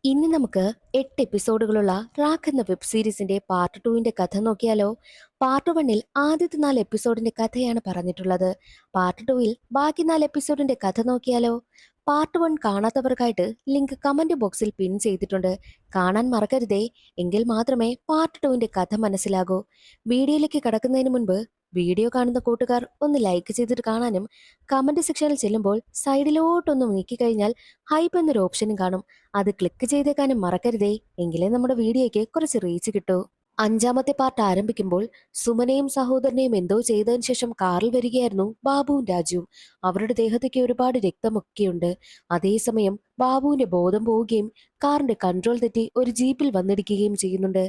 ഇന്ന് നമുക്ക് 8 എപ്പിസോഡുകളുള്ള റാക്ക് എന്ന വെബ് സീരീസിന്റെ പാർട്ട് 2 കഥ നോക്കിയാലോ? പാർട്ട് 1 ആദ്യത്തെ 4 എപ്പിസോഡിന്റെ കഥയാണ് പറഞ്ഞിട്ടുള്ളത്. പാർട്ട് 2 ബാക്കി 4 എപ്പിസോഡിന്റെ കഥ നോക്കിയാലോ? പാർട്ട് 1 കാണാത്തവർക്കായിട്ട് ലിങ്ക് കമന്റ് ബോക്സിൽ പിൻ ചെയ്തിട്ടുണ്ട്. കാണാൻ മറക്കരുതേ. എങ്കിൽ മാത്രമേ പാർട്ട് 2 കഥ മനസ്സിലാകൂ. വീഡിയോയിലേക്ക് കടക്കുന്നതിന് മുൻപ് വീഡിയോ കാണുന്ന കൂട്ടുകാർ ഒന്ന് ലൈക്ക് ചെയ്തിട്ട് കാണാനും കമന്റ് സെക്ഷനിൽ ചെല്ലുമ്പോൾ സൈഡിലോട്ടൊന്ന് നീക്കിക്കഴിഞ്ഞാൽ ഹൈപ്പ് എന്നൊരു ഓപ്ഷനും കാണും. അത് ക്ലിക്ക് ചെയ്തേക്കാനും മറക്കരുതേ. എങ്കിലേ നമ്മുടെ വീഡിയോയ്ക്ക് കുറച്ച് റീച്ച് കിട്ടൂ. അഞ്ചാമത്തെ പാർട്ട് ആരംഭിക്കുമ്പോൾ സുമനയും സഹോദരനെയും എന്തോ ചെയ്തതിനു ശേഷം കാറിൽ വരികയായിരുന്നു ബാബുവും രാജുവും. അവരുടെ ദേഹത്തേക്ക് ഒരുപാട് രക്തമൊക്കെയുണ്ട്. അതേസമയം ബാബുവിന്റെ ബോധം പോവുകയും കാറിന്റെ കൺട്രോൾ തെറ്റി ഒരു ജീപ്പിൽ വന്നിടിക്കുകയും ചെയ്യുന്നുണ്ട്.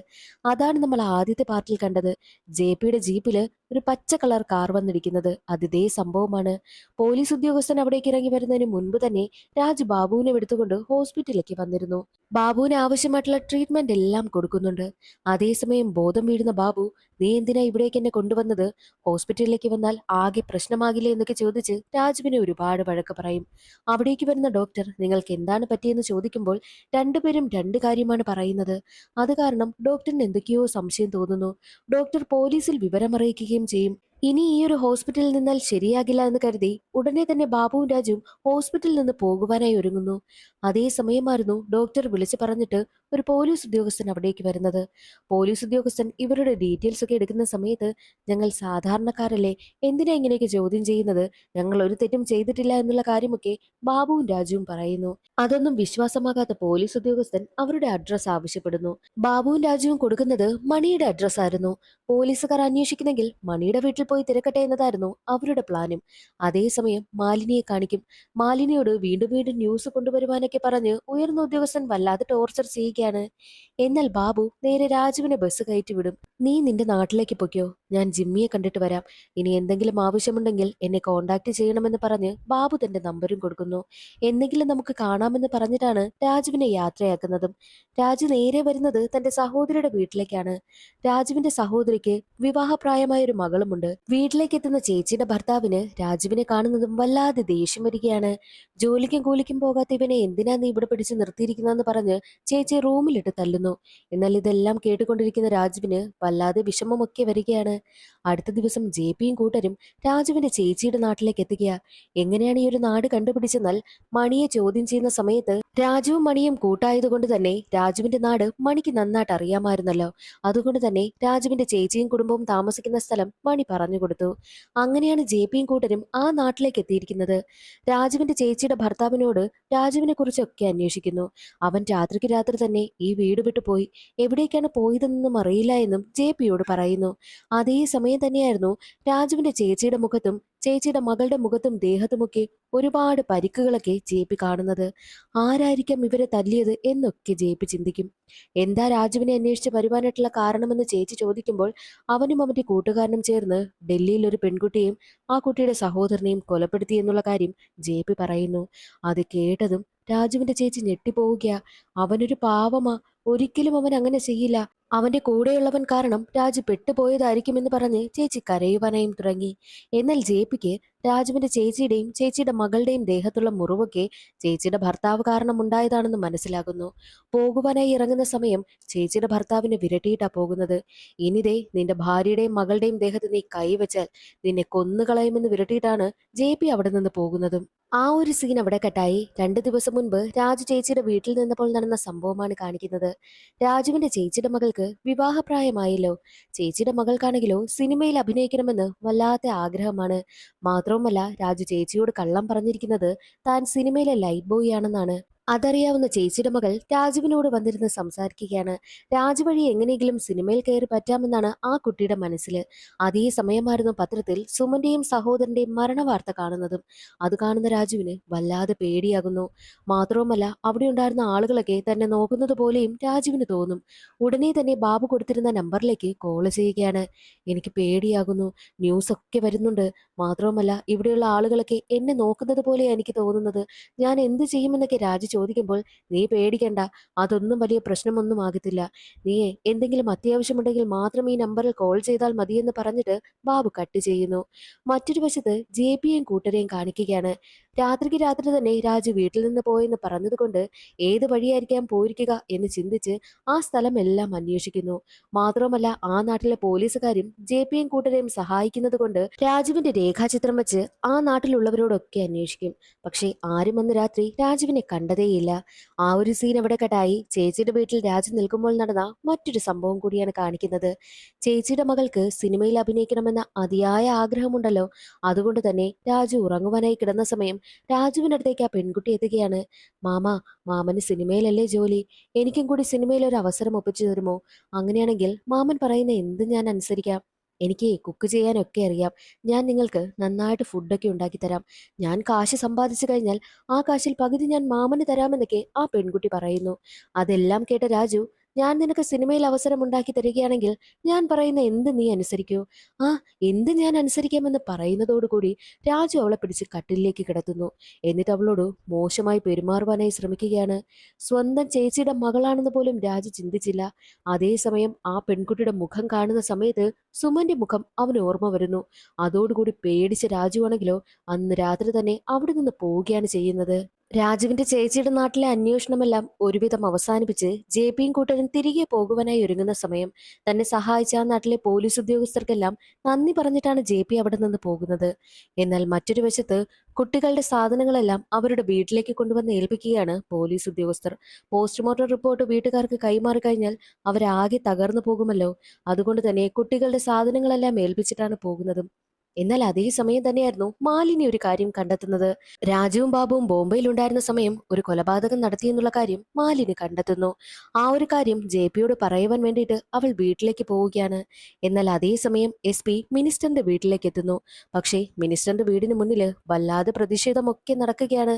അതാണ് നമ്മൾ ആദ്യത്തെ പാർട്ടിൽ കണ്ടത്. ജെപിയുടെ ജീപ്പില് ഒരു പച്ച കളർ കാർ വന്നിടിക്കുന്നത് അതിതേ സംഭവമാണ്. പോലീസ് ഉദ്യോഗസ്ഥൻ അവിടേക്ക് ഇറങ്ങി വരുന്നതിന് മുൻപ് തന്നെ രാജു ബാബുവിനെ എടുത്തുകൊണ്ട് ഹോസ്പിറ്റലിലേക്ക് വന്നിരുന്നു. ബാബുവിന് ആവശ്യമായിട്ടുള്ള ട്രീറ്റ്മെന്റ് എല്ലാം കൊടുക്കുന്നുണ്ട്. അതേസമയം ബോധം വീഴുന്ന ബാബു, നീ എന്തിനാ ഇവിടേക്ക് എന്നെ കൊണ്ടുവന്നത്? ഹോസ്പിറ്റലിലേക്ക് വന്നാൽ ആകെ പ്രശ്നമാകില്ലേ എന്നൊക്കെ ചോദിച്ച് രാജുവിനെ ഒരുപാട് വഴക്ക് പറയും. അവിടേക്ക് വരുന്ന ഡോക്ടർ നിങ്ങൾക്ക് എന്താണ് പറ്റിയെന്ന് ചോദിക്കുമ്പോൾ രണ്ടുപേരും രണ്ട് കാര്യമാണ് പറയുന്നത്. അത് കാരണം ഡോക്ടറിന് എന്തൊക്കെയോ സംശയം തോന്നുന്നു. ഡോക്ടർ പോലീസിൽ വിവരമറിയിക്കുകയും ചെയ്യും. ഇനി ഈ ഒരു ഹോസ്പിറ്റലിൽ നിന്നാൽ ശരിയാകില്ല എന്ന് കരുതി ഉടനെ തന്നെ ബാബുവും രാജുവും ഹോസ്പിറ്റലിൽ നിന്ന് പോകുവാനായി ഒരുങ്ങുന്നു. അതേസമയമായിരുന്നു ഡോക്ടർ വിളിച്ചു പറഞ്ഞിട്ട് ഒരു പോലീസ് ഉദ്യോഗസ്ഥൻ അവിടേക്ക് വരുന്നത്. പോലീസ് ഉദ്യോഗസ്ഥൻ ഇവരുടെ ഡീറ്റെയിൽസ് ഒക്കെ എടുക്കുന്ന സമയത്ത്, ഞങ്ങൾ സാധാരണക്കാരല്ലേ, എന്തിനാ ഇങ്ങനെയൊക്കെ ചോദ്യം ചെയ്യുന്നത്? ഞങ്ങൾ ഒരു തെറ്റും ചെയ്തിട്ടില്ല എന്നുള്ള കാര്യമൊക്കെ ബാബുവും രാജുവും പറയുന്നു. അതൊന്നും വിശ്വാസമാകാത്ത പോലീസ് ഉദ്യോഗസ്ഥൻ അവരുടെ അഡ്രസ് ആവശ്യപ്പെടുന്നു. ബാബുവും രാജുവും കൊടുക്കുന്നത് മണിയുടെ അഡ്രസ് ആയിരുന്നു. പോലീസുകാർ അന്വേഷിക്കുന്നെങ്കിൽ മണിയുടെ വീട്ടിൽ പോയി തിരക്കട്ടെ എന്നതായിരുന്നു അവരുടെ പ്ലാനും. അതേസമയം മാലിനിയെ കാണിക്കും. മാലിനിയോട് വീണ്ടും വീണ്ടും ന്യൂസ് കൊണ്ടുവരുവാനൊക്കെ പറഞ്ഞ് ഉയർന്ന ഉദ്യോഗസ്ഥൻ വല്ലാതെ ടോർച്ചർ ചെയ്യുകയാണ്. എന്നാൽ ബാബു നേരെ രാജുവിനെ ബസ് കയറ്റി വിടും. നീ നിന്റെ നാട്ടിലേക്ക് പൊയ്ക്കോ, ഞാൻ ജിമ്മിയെ കണ്ടിട്ട് വരാം. ഇനി എന്തെങ്കിലും ആവശ്യമുണ്ടെങ്കിൽ എന്നെ കോണ്ടാക്ട് ചെയ്യണമെന്ന് പറഞ്ഞ് ബാബു തന്റെ നമ്പരും കൊടുക്കുന്നു. എന്തെങ്കിലും നമുക്ക് കാണാമെന്ന് പറഞ്ഞിട്ടാണ് രാജുവിനെ യാത്രയാക്കുന്നതും. രാജു നേരെ വരുന്നത് തന്റെ സഹോദരിയുടെ വീട്ടിലേക്കാണ്. രാജുവിന്റെ സഹോദരിക്ക് വിവാഹപ്രായമായ ഒരു മകളുമുണ്ട്. വീട്ടിലേക്ക് എത്തുന്ന ചേച്ചിയുടെ ഭർത്താവിന് രാജുവിനെ കാണുന്നതും വല്ലാതെ ദേഷ്യം വരികയാണ്. ജോലിക്കും കൂലിക്കും പോകാത്ത ഇവനെ എന്തിനാ നീ ഇവിടെ പിടിച്ച് നിർത്തിയിരിക്കുന്നതെന്ന് പറഞ്ഞ് ചേച്ചി റൂമിലിട്ട് തല്ലുന്നു. എന്നാൽ ഇതെല്ലാം കേട്ടുകൊണ്ടിരിക്കുന്ന രാജുവിന് വല്ലാതെ വിഷമമൊക്കെ വരികയാണ്. അടുത്ത ദിവസം ജെപിയും കൂട്ടരും രാജുവിന്റെ ചേച്ചിയുടെ നാട്ടിലേക്ക് എത്തുകയാ. എങ്ങനെയാണ് ഈ ഒരു നാട് കണ്ടുപിടിച്ചെന്നാൽ, മണിയെ ചോദ്യം ചെയ്യുന്ന സമയത്ത് രാജുവും മണിയും കൂട്ടായതുകൊണ്ട് തന്നെ രാജുവിന്റെ നാട് മണിക്ക് നന്നായിട്ട് അറിയാമായിരുന്നല്ലോ. അതുകൊണ്ട് തന്നെ രാജുവിന്റെ ചേച്ചിയും കുടുംബവും താമസിക്കുന്ന സ്ഥലം മണി പറഞ്ഞു കൊടുത്തു. അങ്ങനെയാണ് ജെപിയും കൂട്ടരും ആ നാട്ടിലേക്ക് എത്തിയിരിക്കുന്നത്. രാജുവിന്റെ ചേച്ചിയുടെ ഭർത്താവിനോട് രാജുവിനെ കുറിച്ചൊക്കെ അന്വേഷിക്കുന്നു. അവൻ രാത്രിക്ക് രാത്രി തന്നെ ഈ വീട് വിട്ടു പോയി. എവിടേക്കാണ് പോയതെന്നൊന്നും അറിയില്ല എന്നും ജെപിയോട് പറയുന്നു. അതേ സമയം തന്നെയായിരുന്നു രാജുവിന്റെ ചേച്ചിയുടെ മുഖത്തും ചേച്ചിയുടെ മകളുടെ മുഖത്തും ദേഹത്തുമൊക്കെ ഒരുപാട് പരിക്കുകളൊക്കെ ജെപി കാണുന്നത്. ആരായിരിക്കാം ഇവരെ തല്ലിയത് എന്നൊക്കെ ജെപി ചിന്തിക്കും. എന്താ രാജുവിനെ അന്വേഷിച്ച് വരുവാനായിട്ടുള്ള കാരണമെന്ന് ചേച്ചി ചോദിക്കുമ്പോൾ, അവനും അവന്റെ കൂട്ടുകാരനും ചേർന്ന് ഡൽഹിയിൽ ഒരു പെൺകുട്ടിയെയും ആ കുട്ടിയുടെ സഹോദരനെയും കൊലപ്പെടുത്തി എന്നുള്ള കാര്യം ജെപി പറയുന്നു. അത് കേട്ടതും രാജുവിന്റെ ചേച്ചി ഞെട്ടിപ്പോവുകയാ. അവനൊരു പാവമാ, ഒരിക്കലും അവൻ അങ്ങനെ ചെയ്യില്ല. അവന്റെ കൂടെയുള്ളവൻ കാരണം രാജു പെട്ടുപോയതായിരിക്കുമെന്ന് പറഞ്ഞ് ചേച്ചി കരയുവാനായും തുടങ്ങി. എന്നാൽ ജെപിക്ക് രാജുവിന്റെ ചേച്ചിയുടെയും ചേച്ചിയുടെ മകളുടെയും ദേഹത്തുള്ള മുറിവൊക്കെ ചേച്ചിയുടെ ഭർത്താവ് കാരണം ഉണ്ടായതാണെന്ന് മനസ്സിലാകുന്നു. പോകുവാനായി ഇറങ്ങുന്ന സമയം ചേച്ചിയുടെ ഭർത്താവിനെ വിരട്ടിയിട്ടാ പോകുന്നത്. ഇനിതേ നിന്റെ ഭാര്യയുടെയും മകളുടെയും ദേഹത്ത് നീ കൈവച്ചാൽ നിന്നെ കൊന്നുകളയുമെന്ന് വിരട്ടിയിട്ടാണ് ജെപി അവിടെ നിന്ന് പോകുന്നതും. ആ ഒരു സീൻ അവിടെ കട്ടായി. 2 ദിവസം മുൻപ് രാജു ചേച്ചിയുടെ വീട്ടിൽ നിന്നപ്പോൾ നടന്ന സംഭവമാണ് കാണിക്കുന്നത്. രാജുവിന്റെ ചേച്ചിയുടെ മകൾക്ക് വിവാഹപ്രായമായല്ലോ. ചേച്ചിയുടെ മകൾക്കാണെങ്കിലോ സിനിമയിൽ അഭിനയിക്കണമെന്ന് വല്ലാത്ത ആഗ്രഹമാണ്. മാത്രവുമല്ല രാജു ചേച്ചിയോട് കള്ളം പറഞ്ഞിരിക്കുന്നത് താൻ സിനിമയിലെ ലൈറ്റ് ബോയ് ആണെന്നാണ്. അതറിയാവുന്ന ചേച്ചിയുടെ മകൾ രാജുവിനോട് വന്നിരുന്ന് സംസാരിക്കുകയാണ്. രാജു വഴി എങ്ങനെയെങ്കിലും സിനിമയിൽ കയറി പറ്റാമെന്നാണ് ആ കുട്ടിയുടെ മനസ്സിൽ. അതേ സമയമായിരുന്നു പത്രത്തിൽ സുമന്റെയും സഹോദരന്റെയും മരണവാർത്ത കാണുന്നതും. അത് കാണുന്ന രാജുവിന് വല്ലാതെ പേടിയാകുന്നു. മാത്രവുമല്ല അവിടെ ഉണ്ടായിരുന്ന ആളുകളൊക്കെ തന്നെ നോക്കുന്നത് പോലെയും രാജുവിന് തോന്നും. ഉടനെ തന്നെ ബാബു കൊടുത്തിരുന്ന നമ്പറിലേക്ക് കോള് ചെയ്യുകയാണ്. എനിക്ക് പേടിയാകുന്നു, ന്യൂസ് ഒക്കെ വരുന്നുണ്ട്. മാത്രവുമല്ല ഇവിടെയുള്ള ആളുകളൊക്കെ എന്നെ നോക്കുന്നത് പോലെയാണ് എനിക്ക് തോന്നുന്നത്. ഞാൻ എന്ത് ചെയ്യുമെന്നൊക്കെ രാജു ചോദിക്കുമ്പോൾ നീ പേടിക്കണ്ട, അതൊന്നും വലിയ പ്രശ്നമൊന്നും ആകത്തില്ല. നീയേ എന്തെങ്കിലും അത്യാവശ്യമുണ്ടെങ്കിൽ മാത്രം ഈ നമ്പറിൽ കോൾ ചെയ്താൽ മതിയെന്ന് പറഞ്ഞിട്ട് ബാബു കട്ട് ചെയ്യുന്നു. മറ്റൊരു വശത്ത് ജെ പിയെയും കൂട്ടരെയും കാണിക്കുകയാണ്. രാത്രിക്ക് രാത്രി തന്നെ രാജു വീട്ടിൽ നിന്ന് പോയെന്ന് പറഞ്ഞതുകൊണ്ട് ഏത് വഴിയായിരിക്കാം പോയിരിക്കുക എന്ന് ചിന്തിച്ച് ആ സ്ഥലമെല്ലാം അന്വേഷിക്കുന്നു. മാത്രമല്ല ആ നാട്ടിലെ പോലീസുകാരും ജെ പിയും കൂട്ടരെയും സഹായിക്കുന്നത് കൊണ്ട് രാജുവിന്റെ രേഖാചിത്രം വെച്ച് ആ നാട്ടിലുള്ളവരോടൊക്കെ അന്വേഷിക്കും. പക്ഷേ ആരും അന്ന് രാത്രി രാജുവിനെ കണ്ടതേയില്ല. ആ ഒരു സീൻ അവിടെ കട്ടായി ചേച്ചിയുടെ വീട്ടിൽ രാജു നിൽക്കുമ്പോൾ നടന്ന മറ്റൊരു സംഭവം കൂടിയാണ് കാണിക്കുന്നത്. ചേച്ചിയുടെ മകൾക്ക് സിനിമയിൽ അഭിനയിക്കണമെന്ന അതിയായ ആഗ്രഹമുണ്ടല്ലോ. അതുകൊണ്ട് തന്നെ രാജു ഉറങ്ങുവാനായി കിടന്ന സമയം രാജുവിനടുത്തേക്ക് ആ പെൺകുട്ടി എത്തുകയാണ്. മാമാ, മാമന് സിനിമയിലല്ലേ ജോലി, എനിക്കും കൂടി സിനിമയിൽ ഒരു അവസരം ഒപ്പിച്ചു തരുമോ? അങ്ങനെയാണെങ്കിൽ മാമൻ പറയുന്ന എന്ത് ഞാൻ അനുസരിക്കാം. എനിക്ക് കുക്ക് ചെയ്യാനൊക്കെ അറിയാം. ഞാൻ നിങ്ങൾക്ക് നന്നായിട്ട് ഫുഡൊക്കെ ഉണ്ടാക്കി തരാം. ഞാൻ കാശ് സമ്പാദിച്ചു കഴിഞ്ഞാൽ ആ കാശിൽ പകുതി ഞാൻ മാമന് തരാമെന്നൊക്കെ ആ പെൺകുട്ടി പറയുന്നു. അതെല്ലാം കേട്ട രാജു, ഞാൻ നിനക്ക് സിനിമയിൽ അവസരം ഉണ്ടാക്കി തരികയാണെങ്കിൽ ഞാൻ പറയുന്ന എന്ത് നീ അനുസരിക്കൂ? ആ, എന്ത് ഞാൻ അനുസരിക്കാമെന്ന് പറയുന്നതോടുകൂടി രാജു അവളെ പിടിച്ച് കട്ടിലേക്ക് കിടത്തുന്നു. എന്നിട്ട് അവളോട് മോശമായി പെരുമാറുവാനായി ശ്രമിക്കുകയാണ്. സ്വന്തം ചേച്ചിയുടെ മകളാണെന്ന് പോലും രാജു ചിന്തിച്ചില്ല. അതേസമയം ആ പെൺകുട്ടിയുടെ മുഖം കാണുന്ന സമയത്ത് സുമന്റെ മുഖം അവന് ഓർമ്മ വരുന്നു. അതോടുകൂടി പേടിച്ച രാജുവാണെങ്കിലോ അന്ന് രാത്രി തന്നെ അവിടെ നിന്ന് പോവുകയാണ് ചെയ്യുന്നത്. രാജുവിന്റെ ചേച്ചിയുടെ നാട്ടിലെ അന്വേഷണമെല്ലാം ഒരുവിധം അവസാനിപ്പിച്ച് ജെ പിയും കൂട്ടരും തിരികെ പോകുവാനായി ഒരുങ്ങുന്ന സമയം തന്നെ സഹായിച്ച ആ നാട്ടിലെ പോലീസ് ഉദ്യോഗസ്ഥർക്കെല്ലാം നന്ദി പറഞ്ഞിട്ടാണ് ജെ പി അവിടെ നിന്ന് പോകുന്നത്. എന്നാൽ മറ്റൊരു വശത്ത് കുട്ടികളുടെ സാധനങ്ങളെല്ലാം അവരുടെ വീട്ടിലേക്ക് കൊണ്ടുവന്ന് ഏൽപ്പിക്കുകയാണ് പോലീസ് ഉദ്യോഗസ്ഥർ. പോസ്റ്റ്മോർട്ടം റിപ്പോർട്ട് വീട്ടുകാർക്ക് കൈമാറി കഴിഞ്ഞാൽ അവരാകെ തകർന്നു പോകുമല്ലോ. അതുകൊണ്ട് തന്നെ കുട്ടികളുടെ സാധനങ്ങളെല്ലാം ഏൽപ്പിച്ചിട്ടാണ് പോകുന്നതും. എന്നാൽ അതേ സമയം തന്നെയായിരുന്നു മാലിനി ഒരു കാര്യം കണ്ടെത്തുന്നത്. രാജുവും ബാബുവും ബോംബെയിൽ ഉണ്ടായിരുന്ന സമയം ഒരു കൊലപാതകം നടത്തിയെന്നുള്ള കാര്യം മാലിനി കണ്ടെത്തുന്നു. ആ ഒരു കാര്യം ജെ പിയോട് പറയുവാൻ വേണ്ടിയിട്ട് അവൾ വീട്ടിലേക്ക് പോവുകയാണ്. എന്നാൽ അതേ സമയം എസ് പി മിനിസ്റ്ററിന്റെ വീട്ടിലേക്ക് എത്തുന്നു. പക്ഷേ മിനിസ്റ്ററിന്റെ വീടിന് മുന്നിൽ വല്ലാതെ പ്രതിഷേധമൊക്കെ നടക്കുകയാണ്.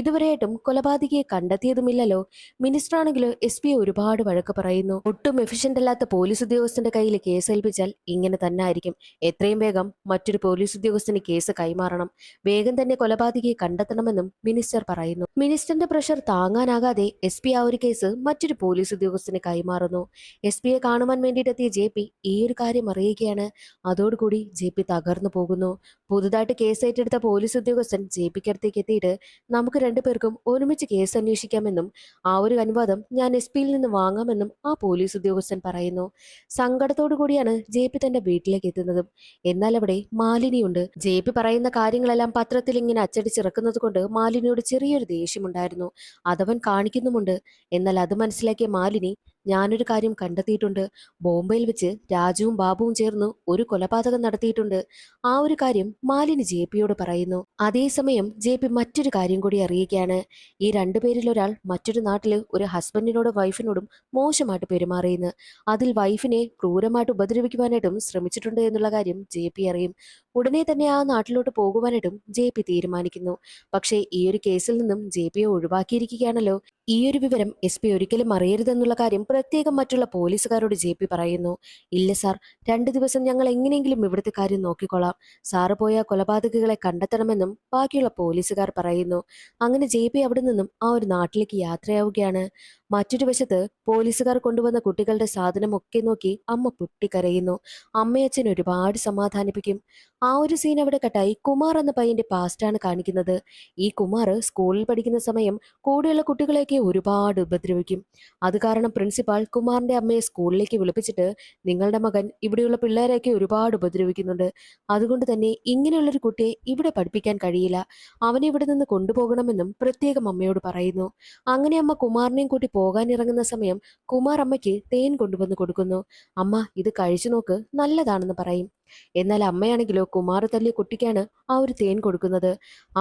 ഇതുവരെയായിട്ടും കൊലപാതകിയെ കണ്ടെത്തിയതുമില്ലല്ലോ. മിനിസ്റ്റർ ആണെങ്കിലോ എസ് പിയെ ഒരുപാട് വഴക്ക് പറയുന്നു. ഒട്ടും എഫിഷ്യന്റ് അല്ലാത്ത പോലീസ് ഉദ്യോഗസ്ഥന്റെ കയ്യിൽ കേസ് ഏൽപ്പിച്ചാൽ ഇങ്ങനെ തന്നെ ആയിരിക്കും. എത്രയും വേഗം മറ്റൊരു പോലീസ് ഉദ്യോഗസ്ഥന് കേസ് കൈമാറണം. വേഗം തന്നെ കൊലപാതകിയെ കണ്ടെത്തണമെന്നും മിനിസ്റ്റർ പറയുന്നു. മിനിസ്റ്ററിന്റെ പ്രഷർ താങ്ങാനാകാതെ എസ് പി ആ ഒരു കേസ് മറ്റൊരു പോലീസ് ഉദ്യോഗസ്ഥന് കൈമാറുന്നു. എസ് പിയെ കാണുവാൻ വേണ്ടിയിട്ടെത്തിയ ജെ പി ഈ ഒരു കാര്യം അറിയുകയാണ്. അതോടുകൂടി ജെ പി തകർന്നു പോകുന്നു. പുതുതായിട്ട് കേസ് ഏറ്റെടുത്ത പോലീസ് ഉദ്യോഗസ്ഥൻ ജെ പിക്ക് അടുത്തേക്ക് എത്തിയിട്ട് നമുക്ക് രണ്ടുപേർക്കും ഒരുമിച്ച് കേസ് അന്വേഷിക്കാമെന്നും ആ ഒരു അനുവാദം ഞാൻ എസ് പിയിൽ നിന്ന് വാങ്ങാമെന്നും ആ പോലീസ് ഉദ്യോഗസ്ഥൻ പറയുന്നു. സങ്കടത്തോടു കൂടിയാണ് ജെ പി തന്റെ വീട്ടിലേക്ക് എത്തുന്നതും. എന്നാൽ അവിടെ മാലിനിയുണ്ട്. ജെ പി പറയുന്ന കാര്യങ്ങളെല്ലാം പത്രത്തിൽ ഇങ്ങനെ അച്ചടിച്ചിറക്കുന്നത് കൊണ്ട് മാലിനിയോട് ചെറിയൊരു ദേഷ്യമുണ്ടായിരുന്നു. അതവൻ കാണിക്കുന്നുമുണ്ട്. എന്നാൽ അത് മനസ്സിലാക്കിയ മാലിനി, ഞാനൊരു കാര്യം കണ്ടെത്തിയിട്ടുണ്ട്. ബോംബെയിൽ വെച്ച് രാജുവും ബാബുവും ചേർന്ന് ഒരു കൊലപാതകം നടത്തിയിട്ടുണ്ട്. ആ ഒരു കാര്യം മാലിനി ജെ പിയോട് പറയുന്നു. അതേസമയം ജെ പി മറ്റൊരു കാര്യം കൂടി അറിയുകയാണ്. ഈ രണ്ടുപേരിൽ ഒരാൾ മറ്റൊരു നാട്ടില് ഒരു ഹസ്ബൻഡിനോടും വൈഫിനോടും മോശമായിട്ട് പെരുമാറിയെന്ന്. അതിൽ വൈഫിനെ ക്രൂരമായിട്ട് ഉപദ്രവിക്കുവാനായിട്ടും ശ്രമിച്ചിട്ടുണ്ട് എന്നുള്ള കാര്യം ജെ പി അറിയും. ഉടനെ തന്നെ ആ നാട്ടിലോട്ട് പോകുവാനായിട്ടും ജെ പി തീരുമാനിക്കുന്നു. പക്ഷേ ഈ ഒരു കേസിൽ നിന്നും ജെ പിയെ ഒഴിവാക്കിയിരിക്കുകയാണല്ലോ. ഈ ഒരു വിവരം എസ് പി ഒരിക്കലും അറിയരുതെന്നുള്ള കാര്യം പ്രത്യേകം മറ്റുള്ള പോലീസുകാരോട് ജെ പി പറയുന്നു. ഇല്ല സാർ, 2 ദിവസം ഞങ്ങൾ എങ്ങനെയെങ്കിലും ഇവിടുത്തെ കാര്യം നോക്കിക്കൊള്ളാം. സാറ് പോയ കൊലപാതകികളെ കണ്ടെത്തണമെന്നും ബാക്കിയുള്ള പോലീസുകാർ പറയുന്നു. അങ്ങനെ ജെ പി അവിടെ നിന്നും ആ ഒരു നാട്ടിലേക്ക് യാത്രയാവുകയാണ്. മറ്റൊരു വശത്ത് പോലീസുകാർ കൊണ്ടുവന്ന കുട്ടികളുടെ സാധനമൊക്കെ നോക്കി അമ്മ പൊട്ടിക്കരയുന്നു. അമ്മയച്ഛൻ ഒരുപാട് സമാധാനിപ്പിക്കും. ആ ഒരു സീൻ അവിടെ കട്ടായി കുമാർ എന്ന പയ്യന്റെ പാസ്റ്റാണ് കാണിക്കുന്നത്. ഈ കുമാർ സ്കൂളിൽ പഠിക്കുന്ന സമയം കൂടെയുള്ള കുട്ടികളെയൊക്കെ ഒരുപാട് ഉപദ്രവിക്കും. അത് കാരണം പ്രിൻസിപ്പാൾ കുമാറിന്റെ അമ്മയെ സ്കൂളിലേക്ക് വിളിപ്പിച്ചിട്ട്, നിങ്ങളുടെ മകൻ ഇവിടെയുള്ള പിള്ളേരെയൊക്കെ ഒരുപാട് ഉപദ്രവിക്കുന്നുണ്ട്. അതുകൊണ്ട് തന്നെ ഇങ്ങനെയുള്ളൊരു കുട്ടിയെ ഇവിടെ പഠിപ്പിക്കാൻ കഴിയില്ല. അവനെ ഇവിടെ നിന്ന് കൊണ്ടുപോകണമെന്നും പ്രത്യേകം അമ്മയോട് പറയുന്നു. അങ്ങനെ അമ്മ കുമാറിനെയും കൂട്ടി പോകാൻ ഇറങ്ങുന്ന സമയം കുമാർ അമ്മയ്ക്ക് തേൻ കൊണ്ടുവന്ന് കൊടുക്കുന്നു. അമ്മ ഇത് കഴിച്ചു നോക്ക്, നല്ലതാണെന്ന് പറയും. എന്നാൽ അമ്മയാണെങ്കിലോ കുമാർ തല്ലിയ കുട്ടിക്കാണ് ആ ഒരു തേൻ കൊടുക്കുന്നത്.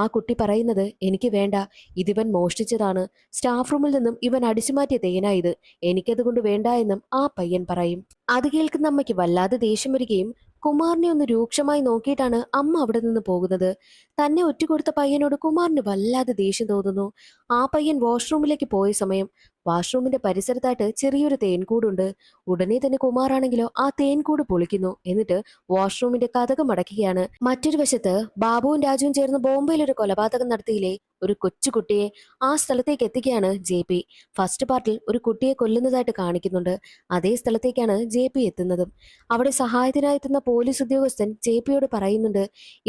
ആ കുട്ടി പറയുന്നത്, എനിക്ക് വേണ്ട, ഇതിവൻ മോഷ്ടിച്ചതാണ്. സ്റ്റാഫ് റൂമിൽ നിന്നും ഇവൻ അടിച്ചുമാറ്റിയ തേനായത്, എനിക്കതുകൊണ്ട് വേണ്ട എന്നും ആ പയ്യൻ പറയും. അത് കേൾക്കുന്ന അമ്മയ്ക്ക് വല്ലാതെ ദേഷ്യം വരികയും കുമാറിനെ ഒന്ന് രൂക്ഷമായി നോക്കിയിട്ടാണ് അമ്മ അവിടെ നിന്ന് പോകുന്നത്. തന്നെ ഒറ്റുകൊടുത്ത പയ്യനോട് കുമാറിന് വല്ലാതെ ദേഷ്യം തോന്നുന്നു. ആ പയ്യൻ വാഷ്റൂമിലേക്ക് പോയ സമയം വാഷ്റൂമിന്റെ പരിസരത്തായിട്ട് ചെറിയൊരു തേൻകൂടുണ്ട്. ഉടനെ തന്നെ കുമാറാണെങ്കിലോ ആ തേൻകൂട് പൊളിക്കുന്നു. എന്നിട്ട് വാഷ്റൂമിന്റെ കതക് അടയ്ക്കുകയാണ്. മറ്റൊരു വശത്ത് ബാബുവും രാജുവും ചേർന്ന് ബോംബെയിൽ ഒരു കൊലപാതകം നടത്തിയില്ലേ, ഒരു കൊച്ചുകുട്ടിയെ, ആ സ്ഥലത്തേക്ക് എത്തിക്കുകയാണ് JP. ഫസ്റ്റ് പാർട്ടിൽ ഒരു കുട്ടിയെ കൊല്ലുന്നതായിട്ട് കാണിക്കുന്നുണ്ട്. അതേ സ്ഥലത്തേക്കാണ് JP എത്തുന്നതും. അവിടെ സഹായത്തിനായി എത്തുന്ന പോലീസ് ഉദ്യോഗസ്ഥൻ JPയോട് പറയുന്നുണ്ട്,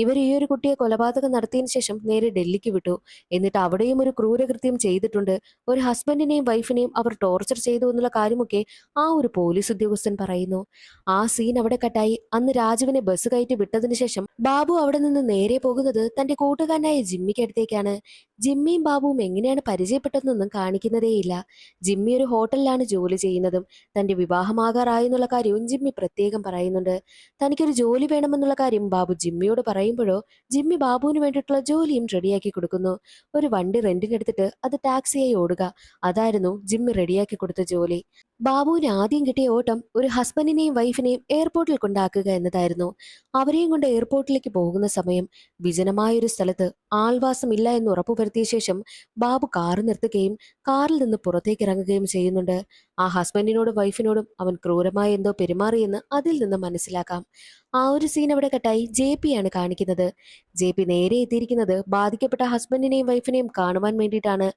ഇവർ ഈ ഒരു കുട്ടിയെ കൊലപാതകം നടത്തിയതിനു ശേഷം നേരെ ഡൽഹിക്ക് വിട്ടു. എന്നിട്ട് അവിടെയും ഒരു ക്രൂരകൃത്യം ചെയ്തിട്ടുണ്ട്. ഒരു ഹസ്ബൻഡിനെയും വൈഫിനെയും അവർ ടോർച്ചർ ചെയ്തു എന്നുള്ള കാര്യമൊക്കെ ആ ഒരു പോലീസ് ഉദ്യോഗസ്ഥൻ പറയുന്നു. ആ സീൻ അവിടെ കട്ടായി. അന്ന് രാജുവിനെ ബസ് കയറ്റി വിട്ടതിനു ശേഷം ബാബു അവിടെ നിന്ന് നേരെ പോകുന്നത് തന്റെ കൂട്ടുകാരനായ ജിമ്മിക്ക് അടുത്തേക്കാണ്. ജിമ്മിയും ബാബുവും എങ്ങനെയാണ് പരിചയപ്പെട്ടതെന്നൊന്നും കാണിക്കുന്നതേയില്ല. ജിമ്മി ഒരു ഹോട്ടലിലാണ് ജോലി ചെയ്യുന്നതും തന്റെ വിവാഹമാകാറായി എന്നുള്ള കാര്യവും ജിമ്മി പ്രത്യേകം പറയുന്നുണ്ട്. തനിക്കൊരു ജോലി വേണമെന്നുള്ള കാര്യം ബാബു ജിമ്മിയോട് പറയുമ്പോഴോ ജിമ്മി ബാബുവിന് വേണ്ടിയിട്ടുള്ള ജോലിയും റെഡിയാക്കി കൊടുക്കുന്നു. ഒരു വണ്ടി റെന്റിനെടുത്തിട്ട് അത് ടാക്സിയായി ഓടുക, അതായിരുന്നു ജിമ്മി റെഡിയാക്കി കൊടുത്ത ജോലി. ബാബുവിന് ആദ്യം കിട്ടിയ ഓട്ടം ഒരു ഹസ്ബൻഡിനെയും വൈഫിനെയും എയർപോർട്ടിൽ കൊണ്ടാക്കുക എന്നതായിരുന്നു. അവരെയും കൊണ്ട് എയർപോർട്ടിലേക്ക് പോകുന്ന സമയം വിജനമായൊരു സ്ഥലത്ത് ആൾവാസമില്ല എന്ന് ഉറപ്പുവരുത്തിയ ശേഷം ബാബു കാറ് നിർത്തുകയും കാറിൽ നിന്ന് പുറത്തേക്ക് ഇറങ്ങുകയും ചെയ്യുന്നുണ്ട്. ആ ഹസ്ബൻഡിനോടും വൈഫിനോടും അവൻ ക്രൂരമായി എന്തോ പെരുമാറിയെന്ന് അതിൽ നിന്ന് മനസ്സിലാക്കാം. ആ ഒരു സീൻ അവിടെ കട്ടായി JP ആണ് കാണിക്കുന്നത്. JP നേരെ എത്തിയിരിക്കുന്നത് ബാധിക്കപ്പെട്ട ഹസ്ബൻഡിനെയും വൈഫിനെയും കാണുവാൻ വേണ്ടിയിട്ടാണ്.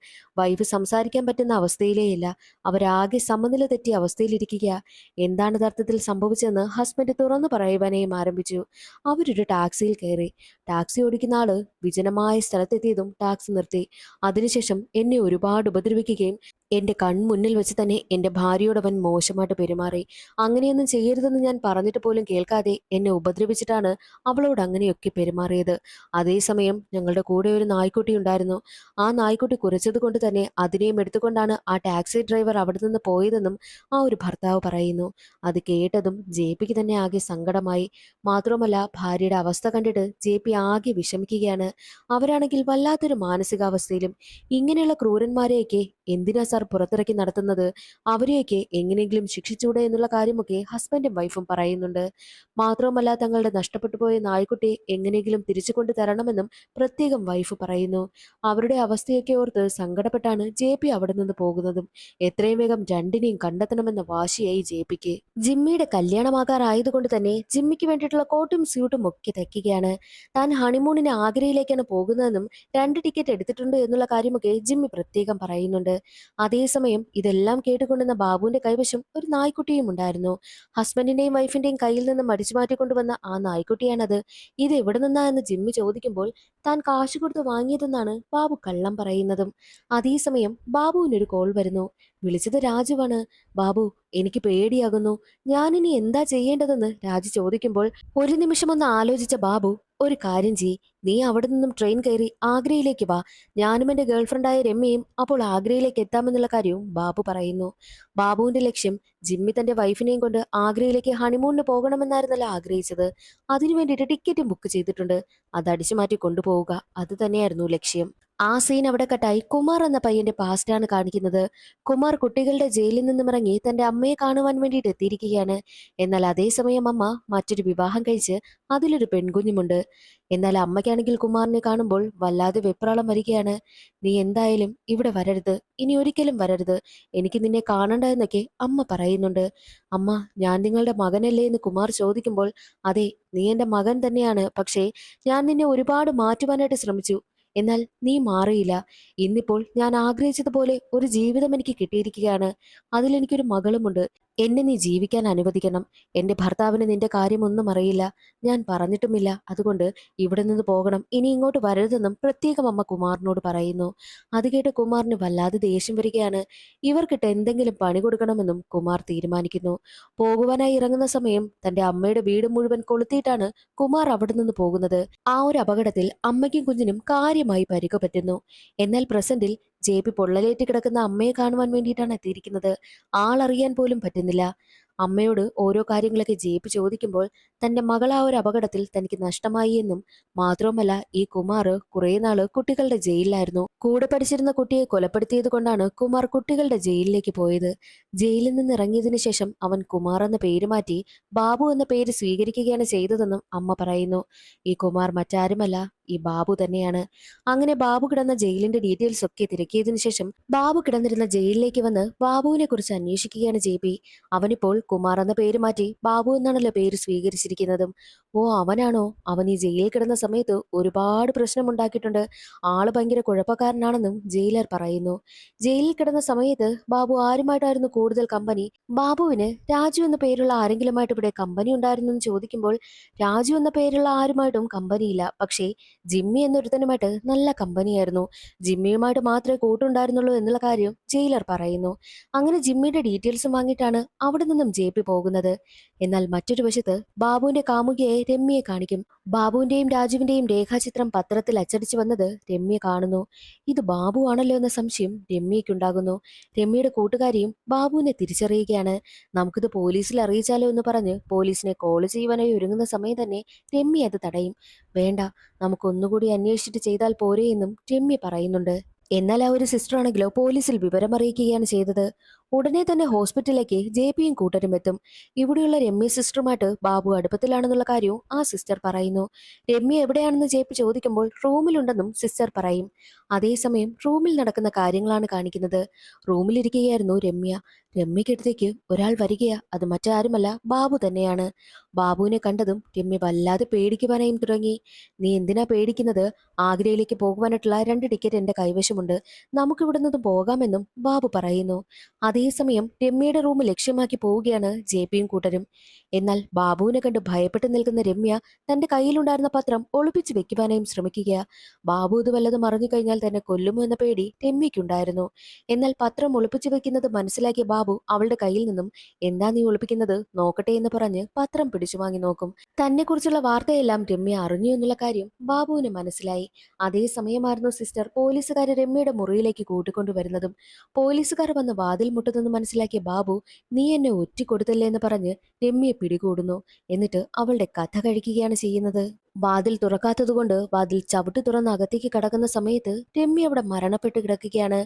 വൈഫ് സംസാരിക്കാൻ പറ്റുന്ന അവസ്ഥയിലേയില്ല. അവരാകെ സമനില തെറ്റിയ അവസ്ഥയിലിരിക്കുക. എന്താണ് യഥാർത്ഥത്തിൽ സംഭവിച്ചതെന്ന് ഹസ്ബൻഡ് തുറന്നു പറയുവാനേയും ആരംഭിച്ചു. അവരൊരു ടാക്സിയിൽ കയറി. ടാക്സി ഓടിക്കുന്ന ആള് വിജനമായ സ്ഥലത്തെത്തിയതും ടാക്സി നിർത്തി. അതിനുശേഷം എന്നെ ഒരുപാട് ഉപദ്രവിക്കുകയും എന്റെ കൺമുന്നിൽ വെച്ച് തന്നെ എന്റെ ഭാര്യയോട് അവൻ മോശമായിട്ട് പെരുമാറി. അങ്ങനെയൊന്നും ചെയ്യരുതെന്ന് ഞാൻ പറഞ്ഞിട്ട് പോലും കേൾക്കാതെ എന്നെ ഉപദ്രവിച്ചിട്ടാണ് അവളോട് അങ്ങനെയൊക്കെ പെരുമാറിയത്. അതേസമയം ഞങ്ങളുടെ കൂടെ ഒരു നായ്ക്കുട്ടി ഉണ്ടായിരുന്നു. ആ നായ്ക്കുട്ടി കുരച്ചത് കൊണ്ട് തന്നെ അതിനെയും എടുത്തുകൊണ്ടാണ് ആ ടാക്സി ഡ്രൈവർ അവിടെ നിന്ന് പോയതെന്നും ആ ഒരു ഭർത്താവ് പറയുന്നു. അത് കേട്ടതും JPക്ക് തന്നെ ആകെ സങ്കടമായി. മാത്രമല്ല ഭാര്യയുടെ അവസ്ഥ കണ്ടിട്ട് JP ആകെ വിഷമിക്കുകയാണ്. അവരാണെങ്കിൽ വല്ലാത്തൊരു മാനസികാവസ്ഥയിലും. ഇങ്ങനെയുള്ള ക്രൂരന്മാരെയൊക്കെ എന്തിനാ സാർ പുറത്തിറക്കി നടത്തുന്നത്, അവരെയൊക്കെ എങ്ങനെയെങ്കിലും ശിക്ഷിച്ചൂടെ എന്നുള്ള കാര്യമൊക്കെ ഹസ്ബൻഡും വൈഫും പറയുന്നുണ്ട്. മാത്രവുമല്ല തങ്ങളുടെ നഷ്ടപ്പെട്ടു പോയ നായ്ക്കുട്ടിയെ എങ്ങനെയെങ്കിലും തിരിച്ചു കൊണ്ടു തരണമെന്നും പ്രത്യേകം വൈഫ് പറയുന്നു. അവരുടെ അവസ്ഥയൊക്കെ ഓർത്ത് സങ്കടപ്പെട്ടാണ് JP അവിടെ നിന്ന് പോകുന്നതും. എത്രയും വേഗം രണ്ടിനെയും കണ്ടെത്തണമെന്ന വാശിയായി JPക്ക്. ജിമ്മിയുടെ കല്യാണമാകാറായതുകൊണ്ട് തന്നെ ജിമ്മിക്ക് വേണ്ടിയിട്ടുള്ള കോട്ടും സ്യൂട്ടും ഒക്കെ തയ്ക്കുകയാണ്. താൻ ഹണിമൂണിന് ആഗ്രയിലേക്കാണ് പോകുന്നതെന്നും 2 ടിക്കറ്റ് എടുത്തിട്ടുണ്ട് എന്നുള്ള കാര്യമൊക്കെ ജിമ്മി പ്രത്യേകം പറയുന്നുണ്ട്. അതേസമയം ഇതെല്ലാം കേട്ടുകൊണ്ടുന്ന ബാബുവിന്റെ കൈവശം ഒരു നായ്ക്കുട്ടിയും ഉണ്ടായിരുന്നു. ഹസ്ബൻഡിന്റെയും വൈഫിന്റെയും കയ്യിൽ നിന്ന് മടിച്ചു മാറ്റിക്കൊണ്ടുവന്ന ആ നായ്ക്കുട്ടിയാണത്. ഇത് എവിടെ നിന്നാ എന്ന് ജിമ്മി ചോദിക്കുമ്പോൾ താൻ കാശ് കൊടുത്ത് വാങ്ങിയതെന്നാണ് ബാബു കള്ളം പറയുന്നതും. അതേസമയം ബാബുവിനൊരു കോൾ വരുന്നു. വിളിച്ചത് രാജുവാണ്. ബാബു, എനിക്ക് പേടിയാകുന്നു, ഞാനിനി എന്താ ചെയ്യേണ്ടതെന്ന് രാജു ചോദിക്കുമ്പോൾ ഒരു നിമിഷം ഒന്ന് ആലോചിച്ച ബാബു, ഒരു കാര്യം ചെയ്യ്, നീ അവിടെ നിന്നും ട്രെയിൻ കയറി ആഗ്രയിലേക്ക് വാ, ഞാനും എന്റെ ഗേൾഫ്രണ്ടായ രമ്യയും അപ്പോൾ ആഗ്രയിലേക്ക് എത്താമെന്നുള്ള കാര്യവും ബാബു പറയുന്നു. ബാബുവിന്റെ ലക്ഷ്യം ജിമ്മി തന്റെ വൈഫിനെയും കൊണ്ട് ആഗ്രയിലേക്ക് ഹണിമൂണിന് പോകണമെന്നായിരുന്നല്ലോ ആഗ്രഹിച്ചത്. അതിനു വേണ്ടിയിട്ട് ടിക്കറ്റും ബുക്ക് ചെയ്തിട്ടുണ്ട്. അത് അടിച്ചു മാറ്റി കൊണ്ടുപോവുക, അത് തന്നെയായിരുന്നു ലക്ഷ്യം. ആ സീൻ അവിടെ കട്ടായി. കുമാർ എന്ന പയ്യന്റെ പാസ്റ്റാണ് കാണിക്കുന്നത്. കുമാർ കുട്ടികളുടെ ജയിലിൽ നിന്നും ഇറങ്ങി തന്റെ അമ്മയെ കാണുവാൻ വേണ്ടിയിട്ട് എത്തിയിരിക്കുകയാണ്. എന്നാൽ അതേസമയം അമ്മ മറ്റൊരു വിവാഹം കഴിച്ച് അതിലൊരു പെൺകുഞ്ഞുമുണ്ട്. എന്നാൽ അമ്മയ്ക്കാണെങ്കിൽ കുമാറിനെ കാണുമ്പോൾ വല്ലാതെ വെപ്രാളം വരികയാണ്. നീ എന്തായാലും ഇവിടെ വരരുത്, ഇനി ഒരിക്കലും വരരുത്, എനിക്ക് നിന്നെ കാണണ്ട എന്നൊക്കെ അമ്മ പറയുന്നുണ്ട്. അമ്മ, ഞാൻ നിങ്ങളുടെ മകനല്ലേ എന്ന് കുമാർ ചോദിക്കുമ്പോൾ, അതെ, നീ എന്റെ മകൻ തന്നെയാണ്, പക്ഷേ ഞാൻ നിന്നെ ഒരുപാട് മാറ്റുവാനായിട്ട് ശ്രമിച്ചു, എന്നാൽ നീ മാറിയില്ല. ഇന്നിപ്പോൾ ഞാൻ ആഗ്രഹിച്ചതുപോലെ ഒരു ജീവിതം എനിക്ക് കിട്ടിയിരിക്കുകയാണ്. അതിലെനിക്കൊരു മകളുമുണ്ട്. എന്നെ നീ ജീവിക്കാൻ അനുവദിക്കണം. എന്റെ ഭർത്താവിന് നിന്റെ കാര്യമൊന്നും അറിയില്ല, ഞാൻ പറഞ്ഞിട്ടുമില്ല. അതുകൊണ്ട് ഇവിടെ നിന്ന് പോകണം, ഇനി ഇങ്ങോട്ട് വരരുതെന്നും പ്രത്യേകം അമ്മ കുമാറിനോട് പറയുന്നു. അത് കേട്ട് കുമാറിന് വല്ലാതെ ദേഷ്യം വരികയാണ്. ഇവർക്കിട്ട് എന്തെങ്കിലും പണി കൊടുക്കണമെന്നും കുമാർ തീരുമാനിക്കുന്നു. പോകുവാനായി ഇറങ്ങുന്ന സമയം തന്റെ അമ്മയുടെ വീട് മുഴുവൻ കൊളുത്തിയിട്ടാണ് കുമാർ അവിടെ നിന്ന് പോകുന്നത്. ആ ഒരു അപകടത്തിൽ അമ്മയ്ക്കും കുഞ്ഞിനും കാര്യമായി പരിക്ക് പറ്റുന്നു. എന്നാൽ പ്രസന്റിൽ JP പൊള്ളലേറ്റ് കിടക്കുന്ന അമ്മയെ കാണുവാൻ വേണ്ടിയിട്ടാണ് എത്തിയിരിക്കുന്നത്. ആളറിയാൻ പോലും പറ്റുന്നില്ല. അമ്മയോട് ഓരോ കാര്യങ്ങളൊക്കെ ജെ പി ചോദിക്കുമ്പോൾ തന്റെ മകൾ ആ ഒരു അപകടത്തിൽ തനിക്ക് നഷ്ടമായി എന്നും മാത്രവുമല്ല ഈ കുമാർ കുറെ നാള് കുട്ടികളുടെ ജയിലിലായിരുന്നു. കൂടെ പഠിച്ചിരുന്ന കുട്ടിയെ കൊലപ്പെടുത്തിയത് കൊണ്ടാണ് കുമാർ കുട്ടികളുടെ ജയിലിലേക്ക് പോയത്. ജയിലിൽ നിന്ന് ഇറങ്ങിയതിനു ശേഷം അവൻ കുമാർ എന്ന പേര് മാറ്റി ബാബു എന്ന പേര് സ്വീകരിക്കുകയാണ് ചെയ്തതെന്നും അമ്മ പറയുന്നു. ഈ കുമാർ മറ്റാരുമല്ല, ഈ ബാബു തന്നെയാണ്. അങ്ങനെ ബാബു കിടന്ന ജയിലിന്റെ ഡീറ്റെയിൽസ് ഒക്കെ തിരക്കിയതിനു ശേഷം ബാബു കിടന്നിരുന്ന ജയിലിലേക്ക് വന്ന് ബാബുവിനെ കുറിച്ച് അന്വേഷിക്കുകയാണ് ജെ പി. അവനിപ്പോൾ കുമാർ എന്ന പേര് മാറ്റി ബാബു എന്നാണല്ലോ പേര് സ്വീകരിച്ചിരിക്കുന്നതും. ഓ, അവനാണോ? അവൻ ഈ ജയിലിൽ കിടന്ന സമയത്ത് ഒരുപാട് പ്രശ്നമുണ്ടാക്കിയിട്ടുണ്ട്. ആള് ഭയങ്കര കുഴപ്പക്കാരനാണെന്നും ജയിലർ പറയുന്നു. ജയിലിൽ കിടന്ന സമയത്ത് ബാബു ആരുമായിട്ടായിരുന്നു കൂടുതൽ കമ്പനി? ബാബുവിന് രാജു എന്ന പേരുള്ള ആരെങ്കിലുമായിട്ട് ഇവിടെ കമ്പനി ഉണ്ടായിരുന്നു എന്ന് ചോദിക്കുമ്പോൾ രാജു എന്ന പേരുള്ള ആരുമായിട്ടും കമ്പനിയില്ല. പക്ഷേ ജിമ്മി എന്നൊരുത്തനുമായിട്ട് നല്ല കമ്പനിയായിരുന്നു. ജിമ്മിയുമായിട്ട് മാത്രമേ കൂട്ടുണ്ടായിരുന്നുള്ളൂ എന്നുള്ള കാര്യം ജയിലർ പറയുന്നു. അങ്ങനെ ജിമ്മിയുടെ ഡീറ്റെയിൽസും വാങ്ങിയിട്ടാണ് അവിടെ നിന്നും ജെ പി പോകുന്നത്. എന്നാൽ മറ്റൊരു വശത്ത് ബാബുവിന്റെ കാമുകിയെ രമ്യയെ കാണിക്കും. ബാബുവിന്റെയും രാജുവിന്റെയും രേഖാചിത്രം പത്രത്തിൽ അച്ചടിച്ചു വന്നത് രമ്യ കാണുന്നു. ഇത് ബാബു ആണല്ലോ എന്ന സംശയം രമ്യയ്ക്കുണ്ടാകുന്നു. രമ്യയുടെ കൂട്ടുകാരിയും ബാബുവിനെ തിരിച്ചറിയുകയാണ്. നമുക്കിത് പോലീസിൽ അറിയിച്ചാലോ എന്ന് പറഞ്ഞ് പോലീസിനെ കോൾ ചെയ്യുവാനായി ഒരുങ്ങുന്ന സമയം തന്നെ രമ്യ അത് തടയും. വേണ്ട, നമുക്കൊന്നുകൂടി അന്വേഷിച്ചിട്ട് ചെയ്താൽ പോരെ എന്നും രമ്യ പറയുന്നുണ്ട്. എന്നാൽ ആ ഒരു സിസ്റ്റർ ആണെങ്കിലോ പോലീസിൽ വിവരം അറിയിക്കുകയാണ് ചെയ്തത്. ഉടനെ തന്നെ ഹോസ്പിറ്റലിലേക്ക് ജെ പിയും കൂട്ടരും എത്തും. ഇവിടെയുള്ള രമ്യ സിസ്റ്ററുമായിട്ട് ബാബു അടുപ്പത്തിലാണെന്നുള്ള കാര്യവും ആ സിസ്റ്റർ പറയുന്നു. രമ്യ എവിടെയാണെന്ന് ജെ പി ചോദിക്കുമ്പോൾ റൂമിലുണ്ടെന്നും സിസ്റ്റർ പറയും. അതേസമയം റൂമിൽ നടക്കുന്ന കാര്യങ്ങളാണ് കാണിക്കുന്നത്. റൂമിലിരിക്കുകയായിരുന്നു രമ്യ. രമ്യക്കടുത്തേക്ക് ഒരാൾ വരികയാ. അത് മറ്റാരുമല്ല, ബാബു തന്നെയാണ്. ബാബുവിനെ കണ്ടതും രമ്യ വല്ലാതെ പേടിക്കുവാനായും തുടങ്ങി. നീ എന്തിനാ പേടിക്കുന്നത്? ആഗ്രയിലേക്ക് പോകുവാനായിട്ടുള്ള 2 ടിക്കറ്റ് എന്റെ കൈവശമുണ്ട്. നമുക്കിവിടെ നിന്ന് പോകാമെന്നും ബാബു പറയുന്നു. അതേസമയം രമ്യയുടെ റൂം ലക്ഷ്യമാക്കി പോവുകയാണ് ജെ പിയും കൂട്ടരും. എന്നാൽ ബാബുവിനെ കണ്ട് ഭയപ്പെട്ട് നിൽക്കുന്ന രമ്യ തന്റെ കയ്യിലുണ്ടായിരുന്ന പത്രം ഒളിപ്പിച്ചു വെക്കുവാനായും ശ്രമിക്കുക. ബാബു ഇത് വല്ലതും അറിഞ്ഞു കഴിഞ്ഞാൽ തന്നെ കൊല്ലുമോ എന്ന പേടി രമ്യയ്ക്കുണ്ടായിരുന്നു. എന്നാൽ പത്രം ഒളിപ്പിച്ചു വെക്കുന്നത് മനസ്സിലാക്കിയ ബാബു അവളുടെ കയ്യിൽ നിന്നും എന്താ നീ ഒളിപ്പിക്കുന്നത്, നോക്കട്ടെ എന്ന് പറഞ്ഞ് പത്രം പിടിച്ചു വാങ്ങി നോക്കും. തന്നെ കുറിച്ചുള്ള വാർത്തയെല്ലാം രമ്യ അറിഞ്ഞു എന്നുള്ള കാര്യം ബാബുവിന് മനസ്സിലായി. അതേസമയമായിരുന്നു സിസ്റ്റർ പോലീസുകാരെ രമ്യയുടെ മുറിയിലേക്ക് കൂട്ടിക്കൊണ്ടുവരുന്നതും. പോലീസുകാർ വന്ന് വാതിൽ മുട്ടുന്നെന്ന് മനസ്സിലാക്കിയ ബാബു നീ എന്നെ ഒറ്റിക്കൊടുത്തല്ലേ എന്ന് പറഞ്ഞ് രമ്യയെ പിടികൂടുന്നു. എന്നിട്ട് അവളുടെ കഥ കഴിക്കുകയാണ് ചെയ്യുന്നത്. വാതിൽ തുറക്കാത്തതുകൊണ്ട് വാതിൽ ചവിട്ടി തുറന്ന് അകത്തേക്ക് കടക്കുന്ന സമയത്ത് രമ്യ അവിടെ മരണപ്പെട്ട് കിടക്കുകയാണ്.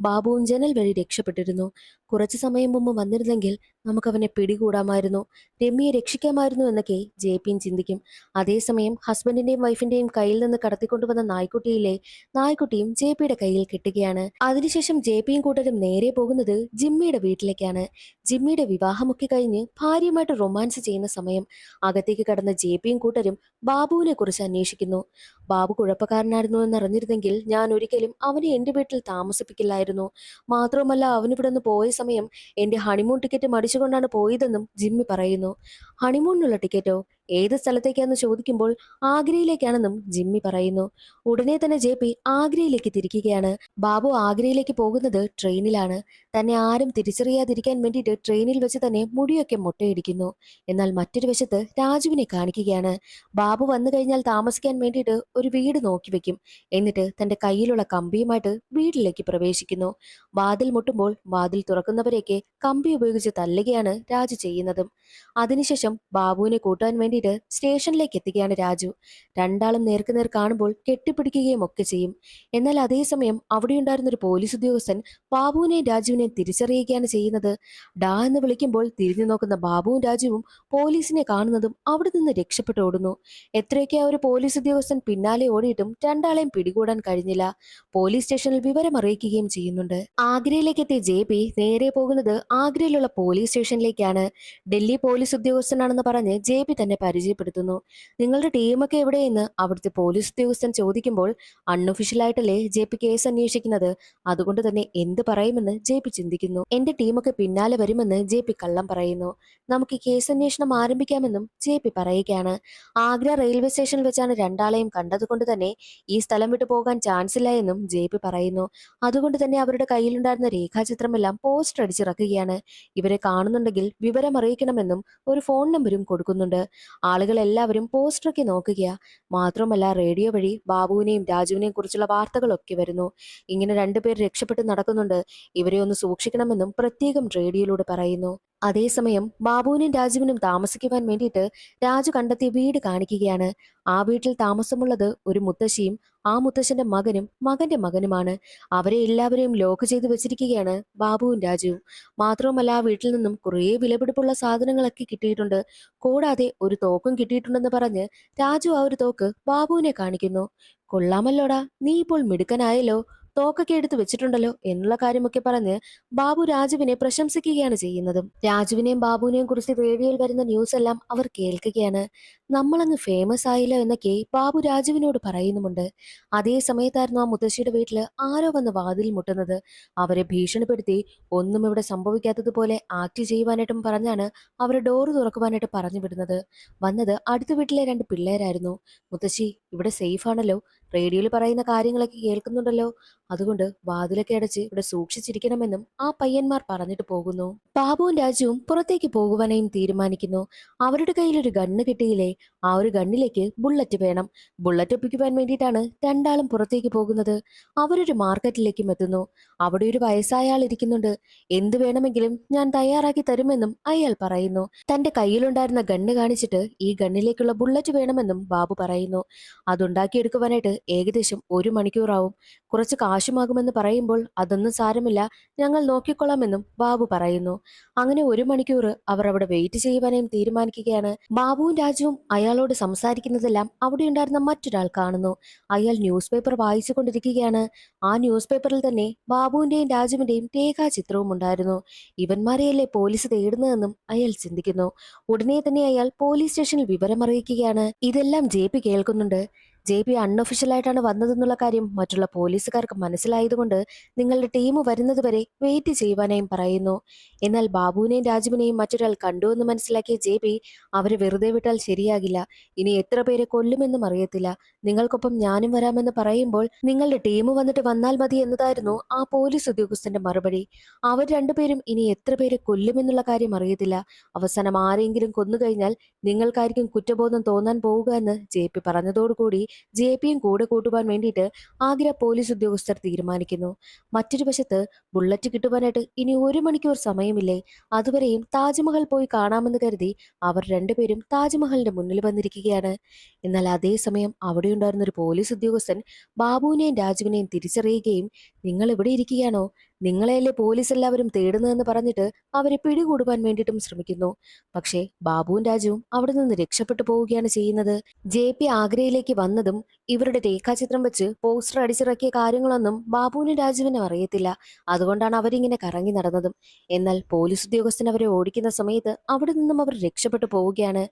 ബാബുവും ജനൽ വഴി രക്ഷപ്പെട്ടിരുന്നു. കുറച്ചു സമയം മുമ്പ് വന്നിരുന്നെങ്കിൽ നമുക്കവനെ പിടികൂടാമായിരുന്നു, രമ്യയെ രക്ഷിക്കാമായിരുന്നു എന്നൊക്കെ ജെ പിയും ചിന്തിക്കും. അതേസമയം ഹസ്ബൻഡിന്റെയും വൈഫിന്റെയും കയ്യിൽ നിന്ന് കടത്തിക്കൊണ്ടുവന്ന നായ്ക്കുട്ടിയും ജെ പിയുടെ കയ്യിൽ കിട്ടുകയാണ്. അതിനുശേഷം ജെ പിയും കൂട്ടരും നേരെ പോകുന്നത് ജിമ്മിയുടെ വീട്ടിലേക്കാണ്. ജിമ്മിയുടെ വിവാഹമൊക്കെ കഴിഞ്ഞ് ഭാര്യയുമായിട്ട് റൊമാൻസ് ചെയ്യുന്ന സമയം അകത്തേക്ക് കടന്ന ജെ പിയും കൂട്ടരും ബാബുവിനെ കുറിച്ച് അന്വേഷിക്കുന്നു. ബാബു കുഴപ്പക്കാരനായിരുന്നു എന്നറിഞ്ഞിരുന്നെങ്കിൽ ഞാൻ ഒരിക്കലും അവനെ എന്റെ വീട്ടിൽ താമസിപ്പിക്കില്ലായിരുന്നു. മാത്രവുമല്ല അവനിവിടെ നിന്ന് പോയ സമയം എന്റെ ഹണിമൂൺ ടിക്കറ്റ് മടിച്ചുകൊണ്ടാണ് പോയതെന്നും ജിമ്മി പറയുന്നു. ഹണിമൂണിനുള്ള ടിക്കറ്റോ? ഏത് സ്ഥലത്തേക്കാന്ന് ചോദിക്കുമ്പോൾ ആഗ്രയിലേക്കാണെന്നും ജിമ്മി പറയുന്നു. ഉടനെ തന്നെ ജെ പി ആഗ്രയിലേക്ക് തിരിക്കുകയാണ്. ബാബു ആഗ്രയിലേക്ക് പോകുന്നത് ട്രെയിനിലാണ്. തന്നെ ആരും തിരിച്ചറിയാതിരിക്കാൻ വേണ്ടിയിട്ട് ട്രെയിനിൽ വെച്ച് തന്നെ മുടിയൊക്കെ മുട്ടയിടിക്കുന്നു. എന്നാൽ മറ്റൊരു വശത്ത് രാജുവിനെ കാണിക്കുകയാണ്. ബാബു വന്നു കഴിഞ്ഞാൽ താമസിക്കാൻ വേണ്ടിയിട്ട് ഒരു വീട് നോക്കി വെക്കും. എന്നിട്ട് തന്റെ കയ്യിലുള്ള കമ്പിയുമായിട്ട് വീട്ടിലേക്ക് പ്രവേശിക്കുന്നു. വാതിൽ മുട്ടുമ്പോൾ വാതിൽ തുറക്കുന്നവരെയൊക്കെ കമ്പി ഉപയോഗിച്ച് തല്ലുകയാണ് രാജു ചെയ്യുന്നതും. അതിനുശേഷം ബാബുവിനെ കൂട്ടാൻ വേണ്ടിയിട്ട് സ്റ്റേഷനിലേക്ക് എത്തുകയാണ് രാജു. രണ്ടാളും നേർക്കുനേർ കാണുമ്പോൾ കെട്ടിപ്പിടിക്കുകയും ഒക്കെ ചെയ്യും. എന്നാൽ അതേസമയം അവിടെയുണ്ടായിരുന്ന ഒരു പോലീസ് ഉദ്യോഗസ്ഥൻ ബാബുവിനെയും രാജുവിനെയും തിരിച്ചറിയുകയാണ് ചെയ്യുന്നത്. ഡാ എന്ന് വിളിക്കുമ്പോൾ തിരിഞ്ഞു നോക്കുന്ന ബാബുവും രാജുവും പോലീസിനെ കാണുന്നതും അവിടെ നിന്ന് രക്ഷപ്പെട്ടു ഓടുന്നു. എത്രയൊക്കെ ആ ഒരു പോലീസ് ഉദ്യോഗസ്ഥൻ പിന്നാലെ ഓടിയിട്ടും രണ്ടാളെയും പിടികൂടാൻ കഴിഞ്ഞില്ല. പോലീസ് സ്റ്റേഷനിൽ വിവരം അറിയിക്കുകയും ചെയ്യുന്നുണ്ട്. ആഗ്രയിലേക്ക് എത്തിയ ജെ പി നേരെ പോകുന്നത് ആഗ്രയിലുള്ള പോലീസ് സ്റ്റേഷനിലേക്കാണ്. ഡൽഹി പോലീസ് ഉദ്യോഗസ്ഥനാണെന്ന് പറഞ്ഞ് ജെ പി തന്നെ പരിചയപ്പെടുത്തുന്നു. നിങ്ങളുടെ ടീമൊക്കെ എവിടെയെന്ന് അവിടുത്തെ പോലീസ് ഉദ്യോഗസ്ഥൻ ചോദിക്കുമ്പോൾ അൺഒഫീഷ്യലായിട്ടല്ലേ ജെ പി കേസ് അന്വേഷിക്കുന്നത്, അതുകൊണ്ട് തന്നെ എന്ത് പറയുമെന്ന് ജെ പി ചിന്തിക്കുന്നു. എന്റെ ടീമൊക്കെ പിന്നാലെ വരുമെന്ന് ജെ പി കള്ളം പറയുന്നു. നമുക്ക് കേസ് അന്വേഷണം ആരംഭിക്കാമെന്നും ജെ പി പറയുകയാണ്. ആഗ്ര റെയിൽവേ സ്റ്റേഷനിൽ വെച്ചാണ് രണ്ടാളെയും കണ്ടതുകൊണ്ട് തന്നെ ഈ സ്ഥലം വിട്ടു പോകാൻ ചാൻസ് ഇല്ല എന്നും ജെ പി പറയുന്നു. അതുകൊണ്ട് തന്നെ അവരുടെ കയ്യിലുണ്ടായിരുന്ന രേഖാചിത്രമെല്ലാം പോസ്റ്റർ അടിച്ചിറക്കുകയാണ്. ഇവരെ കാണുന്നുണ്ടെങ്കിൽ വിവരം അറിയിക്കണമെന്നും ഒരു ഫോൺ നമ്പരും കൊടുക്കുന്നുണ്ട്. ആളുകൾ എല്ലാവരും പോസ്റ്ററൊക്കെ നോക്കുകയാ. മാത്രമല്ല റേഡിയോ വഴി ബാബുവിനെയും രാജുവിനെയും കുറിച്ചുള്ള വാർത്തകളൊക്കെ വരുന്നു. ഇങ്ങനെ 2 പേർ രക്ഷപ്പെട്ട് നടക്കുന്നുണ്ട്. ഇവരെ ഒന്ന് സൂക്ഷിക്കണമെന്നും പ്രത്യേകം റേഡിയോയിലൂടെ പറയുന്നു. അതേസമയം ബാബുവിനും രാജുവിനും താമസിക്കുവാൻ വേണ്ടിയിട്ട് രാജു കണ്ടെത്തിയ വീട് കാണിക്കുകയാണ്. ആ വീട്ടിൽ താമസമുള്ളത് ഒരു മുത്തശ്ശിയും ആ മുത്തശ്ശന്റെ മകനും മകന്റെ മകനുമാണ്. അവരെ എല്ലാവരെയും ലോക്ക് ചെയ്ത് വെച്ചിരിക്കുകയാണ് ബാബുവും രാജുവും. മാത്രവുമല്ല ആ വീട്ടിൽ നിന്നും കുറേ വിലപിടിപ്പുള്ള സാധനങ്ങളൊക്കെ കിട്ടിയിട്ടുണ്ട്. കൂടാതെ ഒരു തോക്കും കിട്ടിയിട്ടുണ്ടെന്ന് പറഞ്ഞ് രാജു ആ ഒരു തോക്ക് ബാബുവിനെ കാണിക്കുന്നു. കൊള്ളാമല്ലോടാ, നീ ഇപ്പോൾ മിടുക്കനായല്ലോ, തോക്കൊക്കെ എടുത്ത് വെച്ചിട്ടുണ്ടല്ലോ എന്നുള്ള കാര്യമൊക്കെ പറഞ്ഞ് ബാബു രാജുവിനെ പ്രശംസിക്കുകയാണ് ചെയ്യുന്നതും. രാജുവിനെയും ബാബുവിനെയും കുറിച്ച് റേഡിയോയിൽ വരുന്ന ന്യൂസ് എല്ലാം അവർ കേൾക്കുകയാണ്. നമ്മളങ്ങ് ഫേമസ് ആയില്ലോ എന്നൊക്കെ ബാബു രാജുവിനോട് പറയുന്നുമുണ്ട്. അതേ സമയത്തായിരുന്നു ആ മുത്തശ്ശിയുടെ വീട്ടില് ആരോ വന്ന് വാതിൽ മുട്ടുന്നത്. അവരെ ഭീഷണിപ്പെടുത്തി ഒന്നും ഇവിടെ സംഭവിക്കാത്തതുപോലെ ആക്ട് ചെയ്യുവാനായിട്ടും പറഞ്ഞാണ് അവരെ ഡോറ് തുറക്കുവാനായിട്ട് പറഞ്ഞു വിടുന്നത്. വന്നത് അടുത്ത വീട്ടിലെ രണ്ട് പിള്ളേരായിരുന്നു. മുത്തശ്ശി, ഇവിടെ സേഫ് ആണല്ലോ, റേഡിയോയിൽ പറയുന്ന കാര്യങ്ങളൊക്കെ കേൾക്കുന്നുണ്ടല്ലോ, അതുകൊണ്ട് വാതിലൊക്കെ അടച്ച് ഇവിടെ സൂക്ഷിച്ചിരിക്കണമെന്നും ആ പയ്യന്മാർ പറഞ്ഞിട്ട് പോകുന്നു. ബാബുവും രാജുവും പുറത്തേക്ക് പോകുവാനായും തീരുമാനിക്കുന്നു. അവരുടെ കയ്യിൽ ഒരു ഗണ്ണ് കിട്ടിയില്ലേ, ആ ഒരു ഗണ്ണിലേക്ക് ബുള്ളറ്റ് വേണം. ബുള്ളറ്റ് ഒപ്പിക്കുവാൻ വേണ്ടിയിട്ടാണ് രണ്ടാളും പുറത്തേക്ക് പോകുന്നത്. അവരൊരു മാർക്കറ്റിലേക്കും എത്തുന്നു. അവിടെ ഒരു വയസ്സായ ആൾ ഇരിക്കുന്നുണ്ട്. എന്ത് വേണമെങ്കിലും ഞാൻ തയ്യാറാക്കി തരുമെന്നും അയാൾ പറയുന്നു. തന്റെ കയ്യിലുണ്ടായിരുന്ന ഗണ്ണ് കാണിച്ചിട്ട് ഈ ഗണ്ണിലേക്കുള്ള ബുള്ളറ്റ് വേണമെന്നും ബാബു പറയുന്നു. അതുണ്ടാക്കിയെടുക്കുവാനായിട്ട് ഏകദേശം 1 മണിക്കൂറാവും. കുറച്ച് കാശുമാകുമെന്ന് പറയുമ്പോൾ അതൊന്നും സാരമില്ല, ഞങ്ങൾ നോക്കിക്കൊള്ളാമെന്നും ബാബു പറയുന്നു. അങ്ങനെ 1 മണിക്കൂർ അവർ അവിടെ വെയിറ്റ് ചെയ്യുവാനും തീരുമാനിക്കുകയാണ്. ബാബുവും രാജുവും അയാളോട് സംസാരിക്കുന്നതെല്ലാം അവിടെ ഉണ്ടായിരുന്ന മറ്റൊരാൾ കാണുന്നു. അയാൾ ന്യൂസ് പേപ്പർ വായിച്ചു കൊണ്ടിരിക്കുകയാണ്. ആ ന്യൂസ് പേപ്പറിൽ തന്നെ ബാബുവിന്റെയും രാജുവിന്റെയും രേഖാചിത്രവും ഉണ്ടായിരുന്നു. ഇവന്മാരെയല്ലേ പോലീസ് തേടുന്നതെന്നും അയാൾ ചിന്തിക്കുന്നു. ഉടനെ തന്നെ അയാൾ പോലീസ് സ്റ്റേഷനിൽ വിവരമറിയിക്കുകയാണ്. ഇതെല്ലാം JP കേൾക്കുന്നുണ്ട്. JP അൺഒഫീഷ്യലായിട്ടാണ് വന്നതെന്നുള്ള കാര്യം മറ്റുള്ള പോലീസുകാർക്ക് മനസ്സിലായതുകൊണ്ട് നിങ്ങളുടെ ടീം വരുന്നതുവരെ വെയിറ്റ് ചെയ്യുവാനായും പറയുന്നു. എന്നാൽ ബാബുവിനെയും രാജുവിനെയും മറ്റൊരാൾ കണ്ടുവെന്ന് മനസ്സിലാക്കിയ JP അവരെ വെറുതെ വിട്ടാൽ ശരിയാകില്ല, ഇനി എത്ര പേരെ കൊല്ലുമെന്നും അറിയത്തില്ല, നിങ്ങൾക്കൊപ്പം ഞാനും വരാമെന്ന് പറയുമ്പോൾ നിങ്ങളുടെ ടീം വന്നാൽ മതി എന്നതായിരുന്നു ആ പോലീസ് ഉദ്യോഗസ്ഥന്റെ മറുപടി. അവർ രണ്ടുപേരും ഇനി എത്ര പേരെ കൊല്ലുമെന്നുള്ള കാര്യം അറിയത്തില്ല, അവസാനം ആരെങ്കിലും കൊന്നുകഴിഞ്ഞാൽ നിങ്ങൾക്കായിരിക്കും കുറ്റബോധം തോന്നാൻ പോവുക എന്ന് JP പറഞ്ഞതോടുകൂടി JPയും കൂടെ കൂട്ടുവാൻ വേണ്ടിയിട്ട് ആഗ്ര പോലീസ് ഉദ്യോഗസ്ഥർ തീരുമാനിക്കുന്നു. മറ്റൊരു വശത്ത് ബുള്ളറ്റ് കിട്ടുവാനായിട്ട് ഇനി 1 മണിക്കൂർ സമയമില്ലേ, അതുവരെയും താജ്മഹൽ പോയി കാണാമെന്ന് കരുതി അവർ രണ്ടുപേരും താജ്മഹലിന്റെ മുന്നിൽ വന്നിരിക്കുകയാണ്. എന്നാൽ അതേസമയം അവിടെ ഉണ്ടായിരുന്ന ഒരു പോലീസ് ഉദ്യോഗസ്ഥൻ ബാബുവിനെയും രാജുവിനെയും തിരിച്ചറിയുകയും നിങ്ങൾ ഇവിടെ ഇരിക്കുകയാണോ, നിങ്ങളെയല്ലേ പോലീസ് എല്ലാവരും തേടുന്നതെന്ന് പറഞ്ഞിട്ട് അവരെ പിടികൂടുവാൻ വേണ്ടിയിട്ടും ശ്രമിക്കുന്നു. പക്ഷേ ബാബുവും രാജുവും അവിടെ നിന്ന് രക്ഷപ്പെട്ടു പോവുകയാണ് ചെയ്യുന്നത്. JP ആഗ്രയിലേക്ക് വന്നതും ഇവരുടെ രേഖാചിത്രം വെച്ച് പോസ്റ്റർ അടിച്ചിറക്കിയ കാര്യങ്ങളൊന്നും ബാബുവിനും രാജുവിനും അറിയത്തില്ല. അതുകൊണ്ടാണ് അവരിങ്ങനെ കറങ്ങി നടന്നതും. എന്നാൽ പോലീസ് ഉദ്യോഗസ്ഥൻ അവരെ ഓടിക്കുന്ന സമയത്ത് അവിടെ നിന്നും അവർ രക്ഷപ്പെട്ടു പോവുകയാണ്.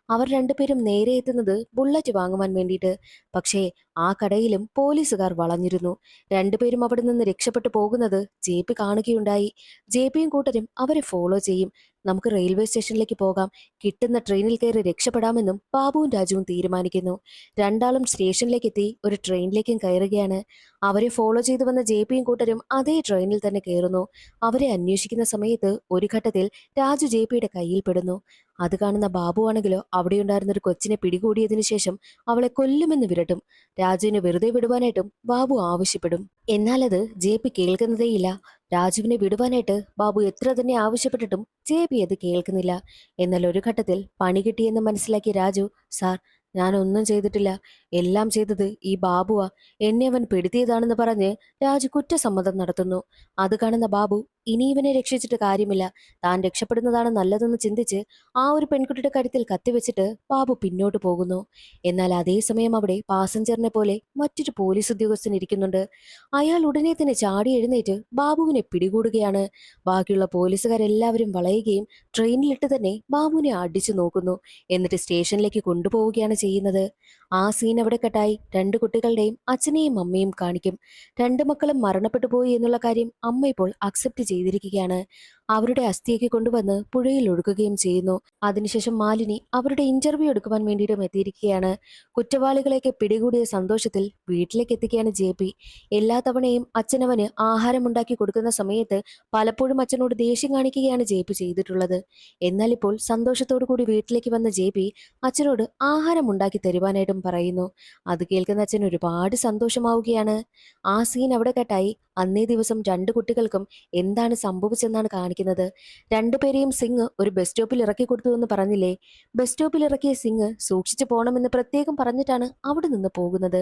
അവർ രണ്ടുപേരും നേരെ എത്തുന്നത് ബുള്ളറ്റ് വാങ്ങുവാൻ വേണ്ടിയിട്ട്. പക്ഷേ ആ കടയിലും പോലീസുകാർ വളഞ്ഞിരുന്നു. രണ്ടുപേരും അവിടെ നിന്ന് രക്ഷപ്പെട്ടു പോകുന്നത് JP കാണുകയുണ്ടായി. JPയും കൂട്ടരും അവരെ ഫോളോ ചെയ്യും. നമുക്ക് റെയിൽവേ സ്റ്റേഷനിലേക്ക് പോകാം, കിട്ടുന്ന ട്രെയിനിൽ കയറി രക്ഷപ്പെടാമെന്നും ബാബുവും രാജുവും തീരുമാനിക്കുന്നു. രണ്ടാളും സ്റ്റേഷനിലേക്ക് എത്തി ഒരു ട്രെയിനിലേക്കും കയറുകയാണ്. അവരെ ഫോളോ ചെയ്തു വന്ന JPയും കൂട്ടരും അതേ ട്രെയിനിൽ തന്നെ കയറുന്നു. അവരെ അന്വേഷിക്കുന്ന സമയത്ത് ഒരു ഘട്ടത്തിൽ രാജു JPയുടെ കയ്യിൽ പെടുന്നു. അത് കാണുന്ന ബാബു ആണെങ്കിലോ അവിടെയുണ്ടായിരുന്ന ഒരു കൊച്ചിനെ പിടികൂടിയതിനു ശേഷം അവളെ കൊല്ലുമെന്ന് വിരട്ടും. രാജുവിനെ വെറുതെ വിടുവാനായിട്ടും ബാബു ആവശ്യപ്പെടും. എന്നാൽ അത് JP കേൾക്കുന്നതേയില്ല. രാജുവിനെ വിടുവാനായിട്ട് ബാബു എത്ര തന്നെ ആവശ്യപ്പെട്ടിട്ടും JP അത് കേൾക്കുന്നില്ല. എന്നാൽ ഒരു ഘട്ടത്തിൽ പണി കിട്ടിയെന്ന് മനസ്സിലാക്കിയ രാജു, സാർ, ഞാനൊന്നും ചെയ്തിട്ടില്ല, എല്ലാം ചെയ്തത് ഈ ബാബുവാ, എന്നെ അവൻ പെടുത്തിയതാണെന്ന് പറഞ്ഞ് രാജു കുറ്റസമ്മതം നടത്തുന്നു. അത് കാണുന്ന ബാബു ഇനി ഇവനെ രക്ഷിച്ചിട്ട് കാര്യമില്ല, താൻ രക്ഷപ്പെടുന്നതാണ് നല്ലതെന്ന് ചിന്തിച്ച് ആ ഒരു പെൺകുട്ടിയുടെ കഴുത്തിൽ കത്തിവെച്ചിട്ട് ബാബു പിന്നോട്ട് പോകുന്നു. എന്നാൽ അതേസമയം അവിടെ പാസഞ്ചറിനെ പോലെ മറ്റൊരു പോലീസ് ഉദ്യോഗസ്ഥൻ ഇരിക്കുന്നുണ്ട്. അയാൾ ഉടനെ തന്നെ ചാടി എഴുന്നേറ്റ് ബാബുവിനെ പിടികൂടുകയാണ്. ബാക്കിയുള്ള പോലീസുകാരെല്ലാവരും വളയുകയും ട്രെയിനിലിട്ട് തന്നെ ബാബുവിനെ അടിച്ചു നോക്കുന്നു. എന്നിട്ട് സ്റ്റേഷനിലേക്ക് കൊണ്ടുപോവുകയാണ് ചെയ്യുന്നത്. ആ സീൻ അവിടെ കട്ടായി രണ്ട് കുട്ടികളുടെയും അച്ഛനെയും അമ്മയും കാണിക്കും. രണ്ട് മക്കളും മരണപ്പെട്ടു പോയി എന്നുള്ള കാര്യം അമ്മ ഇപ്പോൾ അക്സെപ്റ്റ് ചെയ്തിരിക്കുകയാണ്. അവരുടെ അസ്ഥിയൊക്കെ കൊണ്ടുവന്ന് പുഴയിൽ ഒഴുകുകയും ചെയ്യുന്നു. അതിനുശേഷം മാലിനി അവരുടെ ഇന്റർവ്യൂ എടുക്കുവാൻ വേണ്ടിയിട്ടും എത്തിയിരിക്കുകയാണ്. കുറ്റവാളികളെയൊക്കെ പിടികൂടിയ സന്തോഷത്തിൽ വീട്ടിലേക്ക് എത്തിക്കുകയാണ് ജെ പി. എല്ലാ തവണയും അച്ഛനവന് ആഹാരമുണ്ടാക്കി കൊടുക്കുന്ന സമയത്ത് പലപ്പോഴും അച്ഛനോട് ദേഷ്യം കാണിക്കുകയാണ് ജെ പി ചെയ്തിട്ടുള്ളത്. എന്നാൽ ഇപ്പോൾ സന്തോഷത്തോടു കൂടി വീട്ടിലേക്ക് വന്ന ജെ പി അച്ഛനോട് ആഹാരം ഉണ്ടാക്കി തരുവാനായിട്ടും പറയുന്നു. അത് കേൾക്കുന്ന അച്ഛൻ ഒരുപാട് സന്തോഷമാവുകയാണ്. ആ സീൻ അവിടെ കട്ടായി. അന്നേ ദിവസം രണ്ട് കുട്ടികൾക്കും എന്താണ് സംഭവിച്ചെന്നാണ് കാണിക്കുന്നത്. രണ്ടുപേരെയും സിംഗ് ഒരു ബസ് സ്റ്റോപ്പിൽ ഇറക്കി കൊടുത്തു എന്ന് പറഞ്ഞില്ലേ? ബസ് സ്റ്റോപ്പിൽ ഇറക്കിയ സിംഗ് സൂക്ഷിച്ചു പോകണമെന്ന് പ്രത്യേകം പറഞ്ഞിട്ടാണ് അവിടെ നിന്ന് പോകുന്നത്.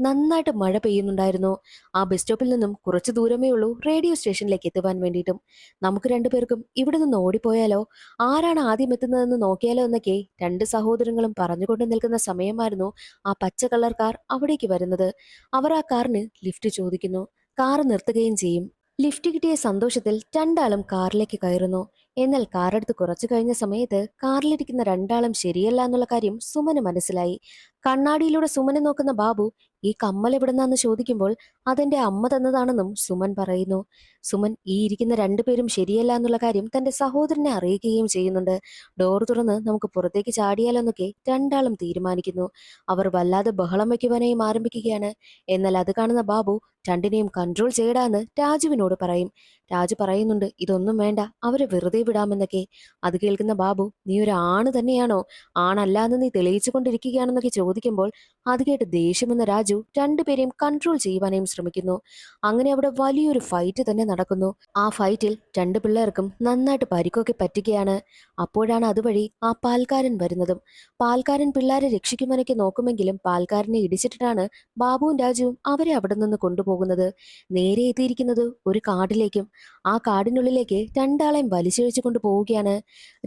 നന്നായിട്ട് മഴ പെയ്യുന്നുണ്ടായിരുന്നു. ആ ബസ് സ്റ്റോപ്പിൽ നിന്നും കുറച്ച് ദൂരമേ ഉള്ളൂ റേഡിയോ സ്റ്റേഷനിലേക്ക് എത്തുവാൻ വേണ്ടിയിട്ടും. നമുക്ക് രണ്ടുപേർക്കും ഇവിടെ നിന്ന് ഓടിപ്പോയാലോ? ആരാണ് ആദ്യം എത്തുന്നതെന്ന് നോക്കിയാലോ എന്നൊക്കെ രണ്ട് സഹോദരങ്ങളും പറഞ്ഞുകൊണ്ട് നിൽക്കുന്ന സമയമായിരുന്നു ആ പച്ച കളർ കാർ അവിടേക്ക് വരുന്നത്. അവർ ആ കാറിന് ലിഫ്റ്റ് ചോദിക്കുന്നു. കാർ നിർത്തുകയും ചെയ്യും. ലിഫ്റ്റ് കിട്ടിയ സന്തോഷത്തിൽ രണ്ടാളും കാറിലേക്ക് കയറുന്നു. എന്നാൽ കാറെടുത്ത് കുറച്ചു കഴിഞ്ഞ സമയത്ത് കാറിലിരിക്കുന്ന രണ്ടാളും ശരിയല്ല എന്നുള്ള കാര്യം സുമന് മനസ്സിലായി. കണ്ണാടിയിലൂടെ സുമനെ നോക്കുന്ന ബാബു ഈ കമ്മൽ എവിടുന്നാന്ന് ചോദിക്കുമ്പോൾ അതെന്റെ അമ്മ തന്നതാണെന്നും സുമൻ പറയുന്നു. സുമൻ ഈ ഇരിക്കുന്ന രണ്ടുപേരും ശരിയല്ല എന്നുള്ള കാര്യം തന്റെ സഹോദരനെ അറിയിക്കുകയും ചെയ്യുന്നുണ്ട്. ഡോർ തുറന്ന് നമുക്ക് പുറത്തേക്ക് ചാടിയാലോ എന്നൊക്കെ രണ്ടാളും തീരുമാനിക്കുന്നു. അവർ വല്ലാതെ ബഹളം വയ്ക്കുവാനായും ആരംഭിക്കുകയാണ്. എന്നാൽ അത് കാണുന്ന ബാബു രണ്ടിനെയും കൺട്രോൾ ചെയ്യടാന്ന് രാജുവിനോട് പറയും. രാജു പറയുന്നുണ്ട് ഇതൊന്നും വേണ്ട, അവരെ വെറുതെ വിടാമെന്നൊക്കെ. അത് കേൾക്കുന്ന ബാബു നീ ഒരു ആണ് തന്നെയാണോ? ആണല്ലാന്ന് നീ തെളിയിച്ചു കൊണ്ടിരിക്കുകയാണെന്നൊക്കെ ചോദിക്കുമ്പോൾ അത് കേട്ട് ദേഷ്യമെന്ന രാജു രണ്ടുപേരെയും കൺട്രോൾ ചെയ്യുവാനായും ശ്രമിക്കുന്നു. അങ്ങനെ അവിടെ വലിയൊരു ഫൈറ്റ് തന്നെ നടക്കുന്നു. ആ ഫൈറ്റിൽ രണ്ട് പിള്ളേർക്കും നന്നായിട്ട് പരിക്കൊക്കെ പറ്റുകയാണ്. അപ്പോഴാണ് അതുവഴി ആ പാൽക്കാരൻ വരുന്നതും. പാൽക്കാരൻ പിള്ളേരെ രക്ഷിക്കുവാനൊക്കെ നോക്കുമെങ്കിലും പാൽക്കാരനെ ഇടിച്ചിട്ടാണ് ബാബുവും രാജുവും അവരെ അവിടെ നിന്ന് കൊണ്ടുപോകുന്നത്. നേരെ എത്തിയിരിക്കുന്നത് ഒരു കാടിലേക്കും. ആ കാടിനുള്ളിലേക്ക് രണ്ടാളെയും വലിച്ചിഴച്ചു കൊണ്ടുപോവുകയാണ്.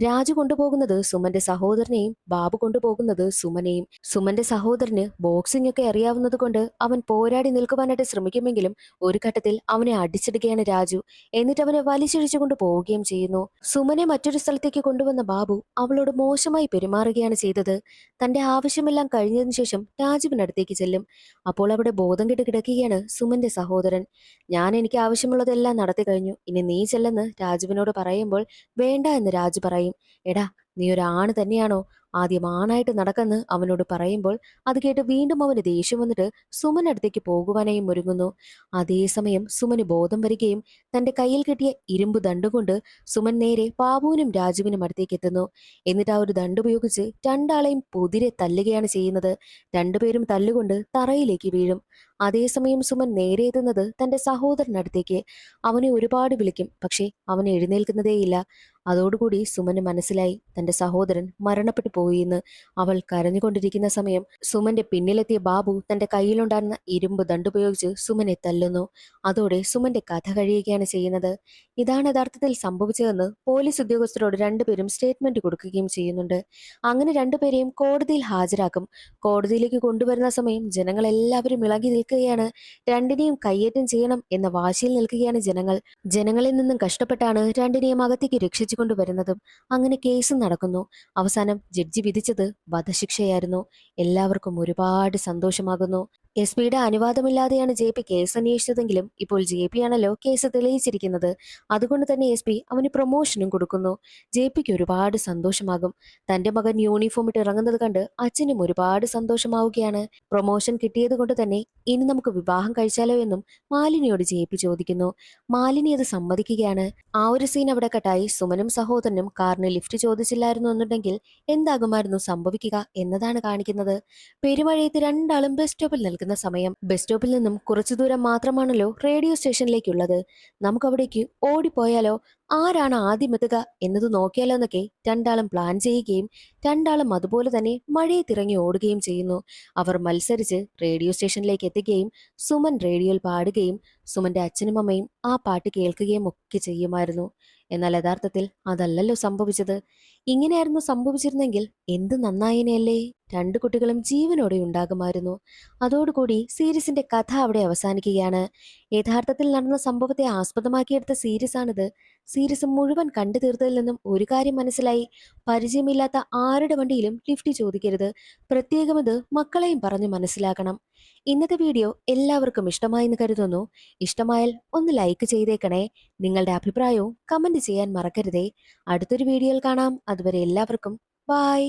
രാജു കൊണ്ടുപോകുന്നത് സുമന്റെ സഹോദരനെയും ബാബു കൊണ്ടുപോകുന്നത് സുമനെയും. സുമന്റെ സഹോദരന് ബോക്സിംഗ് ഒക്കെ അറിയാവുന്നത് കൊണ്ട് അവൻ പോരാടി നിൽക്കുവാനായിട്ട് ശ്രമിക്കുമെങ്കിലും ഒരു ഘട്ടത്തിൽ അവനെ അടിച്ചിടുകയാണ് രാജു. എന്നിട്ട് അവനെ വലിച്ചിഴച്ചു കൊണ്ട് പോവുകയും ചെയ്യുന്നു. സുമനെ മറ്റൊരു സ്ഥലത്തേക്ക് കൊണ്ടുവന്ന ബാബു അവളോട് മോശമായി പെരുമാറുകയാണ് ചെയ്തത്. തന്റെ ആവശ്യമെല്ലാം കഴിഞ്ഞതിനു ശേഷം രാജുവിനടുത്തേക്ക് ചെല്ലും. അപ്പോൾ അവിടെ ബോധം കെട്ട് കിടക്കുകയാണ് സുമന്റെ സഹോദരൻ. ഞാൻ എനിക്ക് ആവശ്യമുള്ളതെല്ലാം നടത്തി കഴിഞ്ഞു, ഇനി നീ ചെല്ലെന്ന് രാജുവിനോട് പറയുമ്പോൾ വേണ്ട എന്ന് രാജു പറയും. എടാ, നീ ഒരു ആണ് തന്നെയാണോ? ആദ്യം ആണായിട്ട് നടക്കെന്ന് അവനോട് പറയുമ്പോൾ അത് കേട്ട് വീണ്ടും അവന് ദേഷ്യം വന്നിട്ട് സുമനടുത്തേക്ക് പോകുവാനായും ഒരുങ്ങുന്നു. അതേസമയം സുമന് ബോധം വരികയും തന്റെ കയ്യിൽ കിട്ടിയ ഇരുമ്പ് ദണ്ടുകൊണ്ട് സുമൻ നേരെ ബാബുവിനും രാജുവിനും അടുത്തേക്ക് എത്തുന്നു. എന്നിട്ട് ആ ഒരു ദണ്ടുപയോഗിച്ച് രണ്ടാളെയും പുതിരെ തല്ലുകയാണ് ചെയ്യുന്നത്. രണ്ടുപേരും തല്ലുകൊണ്ട് തറയിലേക്ക് വീഴും. അതേസമയം സുമൻ നേരെ എത്തുന്നത് തന്റെ സഹോദരനടുത്തേക്ക്. അവനെ ഒരുപാട് വിളിക്കും, പക്ഷേ അവൻ എഴുന്നേൽക്കുന്നതേയില്ല. അതോടുകൂടി സുമന് മനസ്സിലായി തന്റെ സഹോദരൻ മരണപ്പെട്ടു പോയിന്ന്. അവൾ കരഞ്ഞുകൊണ്ടിരിക്കുന്ന സമയം സുമന്റെ പിന്നിലെത്തിയ ബാബു തന്റെ കയ്യിലുണ്ടായിരുന്ന ഇരുമ്പ് ദണ്ടുപയോഗിച്ച് സുമനെ തല്ലുന്നു. അതോടെ സുമന്റെ കഥ കഴിയുകയാണ് ചെയ്യുന്നത്. ഇതാണ് യഥാർത്ഥത്തിൽ സംഭവിച്ചതെന്ന് പോലീസ് ഉദ്യോഗസ്ഥരോട് രണ്ടുപേരും സ്റ്റേറ്റ്മെന്റ് കൊടുക്കുകയും ചെയ്യുന്നുണ്ട്. അങ്ങനെ രണ്ടുപേരെയും കോടതിയിൽ ഹാജരാക്കും. കോടതിയിലേക്ക് കൊണ്ടുവരുന്ന സമയം ജനങ്ങൾ എല്ലാവരും ഇളകി നിൽക്കുകയാണ്. രണ്ടിനെയും കയ്യേറ്റം ചെയ്യണം എന്ന വാശിയിൽ നിൽക്കുകയാണ് ജനങ്ങൾ. ജനങ്ങളിൽ നിന്നും കഷ്ടപ്പെട്ടാണ് രണ്ടിനെയും അകത്തേക്ക് രക്ഷിച്ചു കൊണ്ടുവരുന്നതും. അങ്ങനെ കേസ് നടക്കുന്നു. അവസാനം ജഡ്ജി വിധിച്ചത് വധശിക്ഷയായിരുന്നു. എല്ലാവർക്കും ഒരുപാട് സന്തോഷമാകുന്നു. എസ് പിയുടെ അനുവാദമില്ലാതെയാണ് ജെ പി കേസ് അന്വേഷിച്ചതെങ്കിലും ഇപ്പോൾ ജെ പി ആണല്ലോ കേസ് തെളിയിച്ചിരിക്കുന്നത്. അതുകൊണ്ട് തന്നെ എസ് പി അവന് പ്രൊമോഷനും കൊടുക്കുന്നു. ജെ പിക്ക് ഒരുപാട് സന്തോഷമാകും. തന്റെ മകൻ യൂണിഫോം ഇട്ട് ഇറങ്ങുന്നത് കണ്ട് അച്ഛനും ഒരുപാട് സന്തോഷമാവുകയാണ്. പ്രൊമോഷൻ കിട്ടിയത് കൊണ്ട് തന്നെ ഇനി നമുക്ക് വിവാഹം കഴിച്ചാലോ എന്നും മാലിനിയോട് ജെ പി ചോദിക്കുന്നു. മാലിനി അത് സമ്മതിക്കുകയാണ്. ആ ഒരു സീൻ അവിടെ കട്ടായി. സുമനും സഹോദരനും കാറിന് ലിഫ്റ്റ് ചോദിച്ചില്ലായിരുന്നു എന്നുണ്ടെങ്കിൽ എന്താകുമായിരുന്നു സംഭവിക്കുക എന്നതാണ് കാണിക്കുന്നത്. പെരുമഴയത്ത് രണ്ടാളും ബസ് സ്റ്റോപ്പിൽ നിൽക്കുന്ന സമയം. ബസ് സ്റ്റോപ്പിൽ നിന്നും കുറച്ചു ദൂരം മാത്രമാണല്ലോ റേഡിയോ സ്റ്റേഷനിലേക്കുള്ളത്. നമുക്കവിടേക്ക് ഓടിപ്പോയാലോ? ആരാണ് ആദ്യം എത്തുക എന്നത് നോക്കിയാലോ എന്നൊക്കെ രണ്ടാളും പ്ലാൻ ചെയ്യുകയും രണ്ടാളും അതുപോലെ തന്നെ മഴയത്തിറങ്ങി ഓടുകയും ചെയ്യുന്നു. അവർ മത്സരിച്ച് റേഡിയോ സ്റ്റേഷനിലേക്ക് എത്തുകയും സുമൻ റേഡിയോയിൽ പാടുകയും സുമന്റെ അച്ഛനും അമ്മയും ആ പാട്ട് കേൾക്കുകയും ഒക്കെ ചെയ്യുമായിരുന്നു. എന്നാൽ യഥാർത്ഥത്തിൽ അതല്ലല്ലോ സംഭവിച്ചത്. ഇങ്ങനെയായിരുന്നു സംഭവിച്ചിരുന്നെങ്കിൽ എന്ത് നന്നായിനെയല്ലേ? രണ്ടു കുട്ടികളും ജീവനോടെ ഉണ്ടാകുമായിരുന്നു. അതോടുകൂടി സീരീസിന്റെ കഥ അവിടെ അവസാനിക്കുകയാണ്. യഥാർത്ഥത്തിൽ നടന്ന സംഭവത്തെ ആസ്പദമാക്കിയെടുത്ത സീരീസാണിത്. സീരീസ് മുഴുവൻ കണ്ടു തീർത്തതിൽ നിന്നും ഒരു കാര്യം മനസ്സിലായി. പരിചയമില്ലാത്ത ആരുടെ വണ്ടിയിലും ലിഫ്റ്റ് ചോദിക്കരുത്. പ്രത്യേകം ഇത് മക്കളെയും പറഞ്ഞ് മനസ്സിലാക്കണം. ഇന്നത്തെ വീഡിയോ എല്ലാവർക്കും ഇഷ്ടമായെന്ന് കരുതുന്നു. ഇഷ്ടമായാൽ ഒന്ന് ലൈക്ക് ചെയ്തേക്കണേ. നിങ്ങളുടെ അഭിപ്രായവും കമന്റ് ചെയ്യാൻ മറക്കരുതേ. അടുത്തൊരു വീഡിയോയിൽ കാണാം. അതുവരെ എല്ലാവർക്കും ബൈ.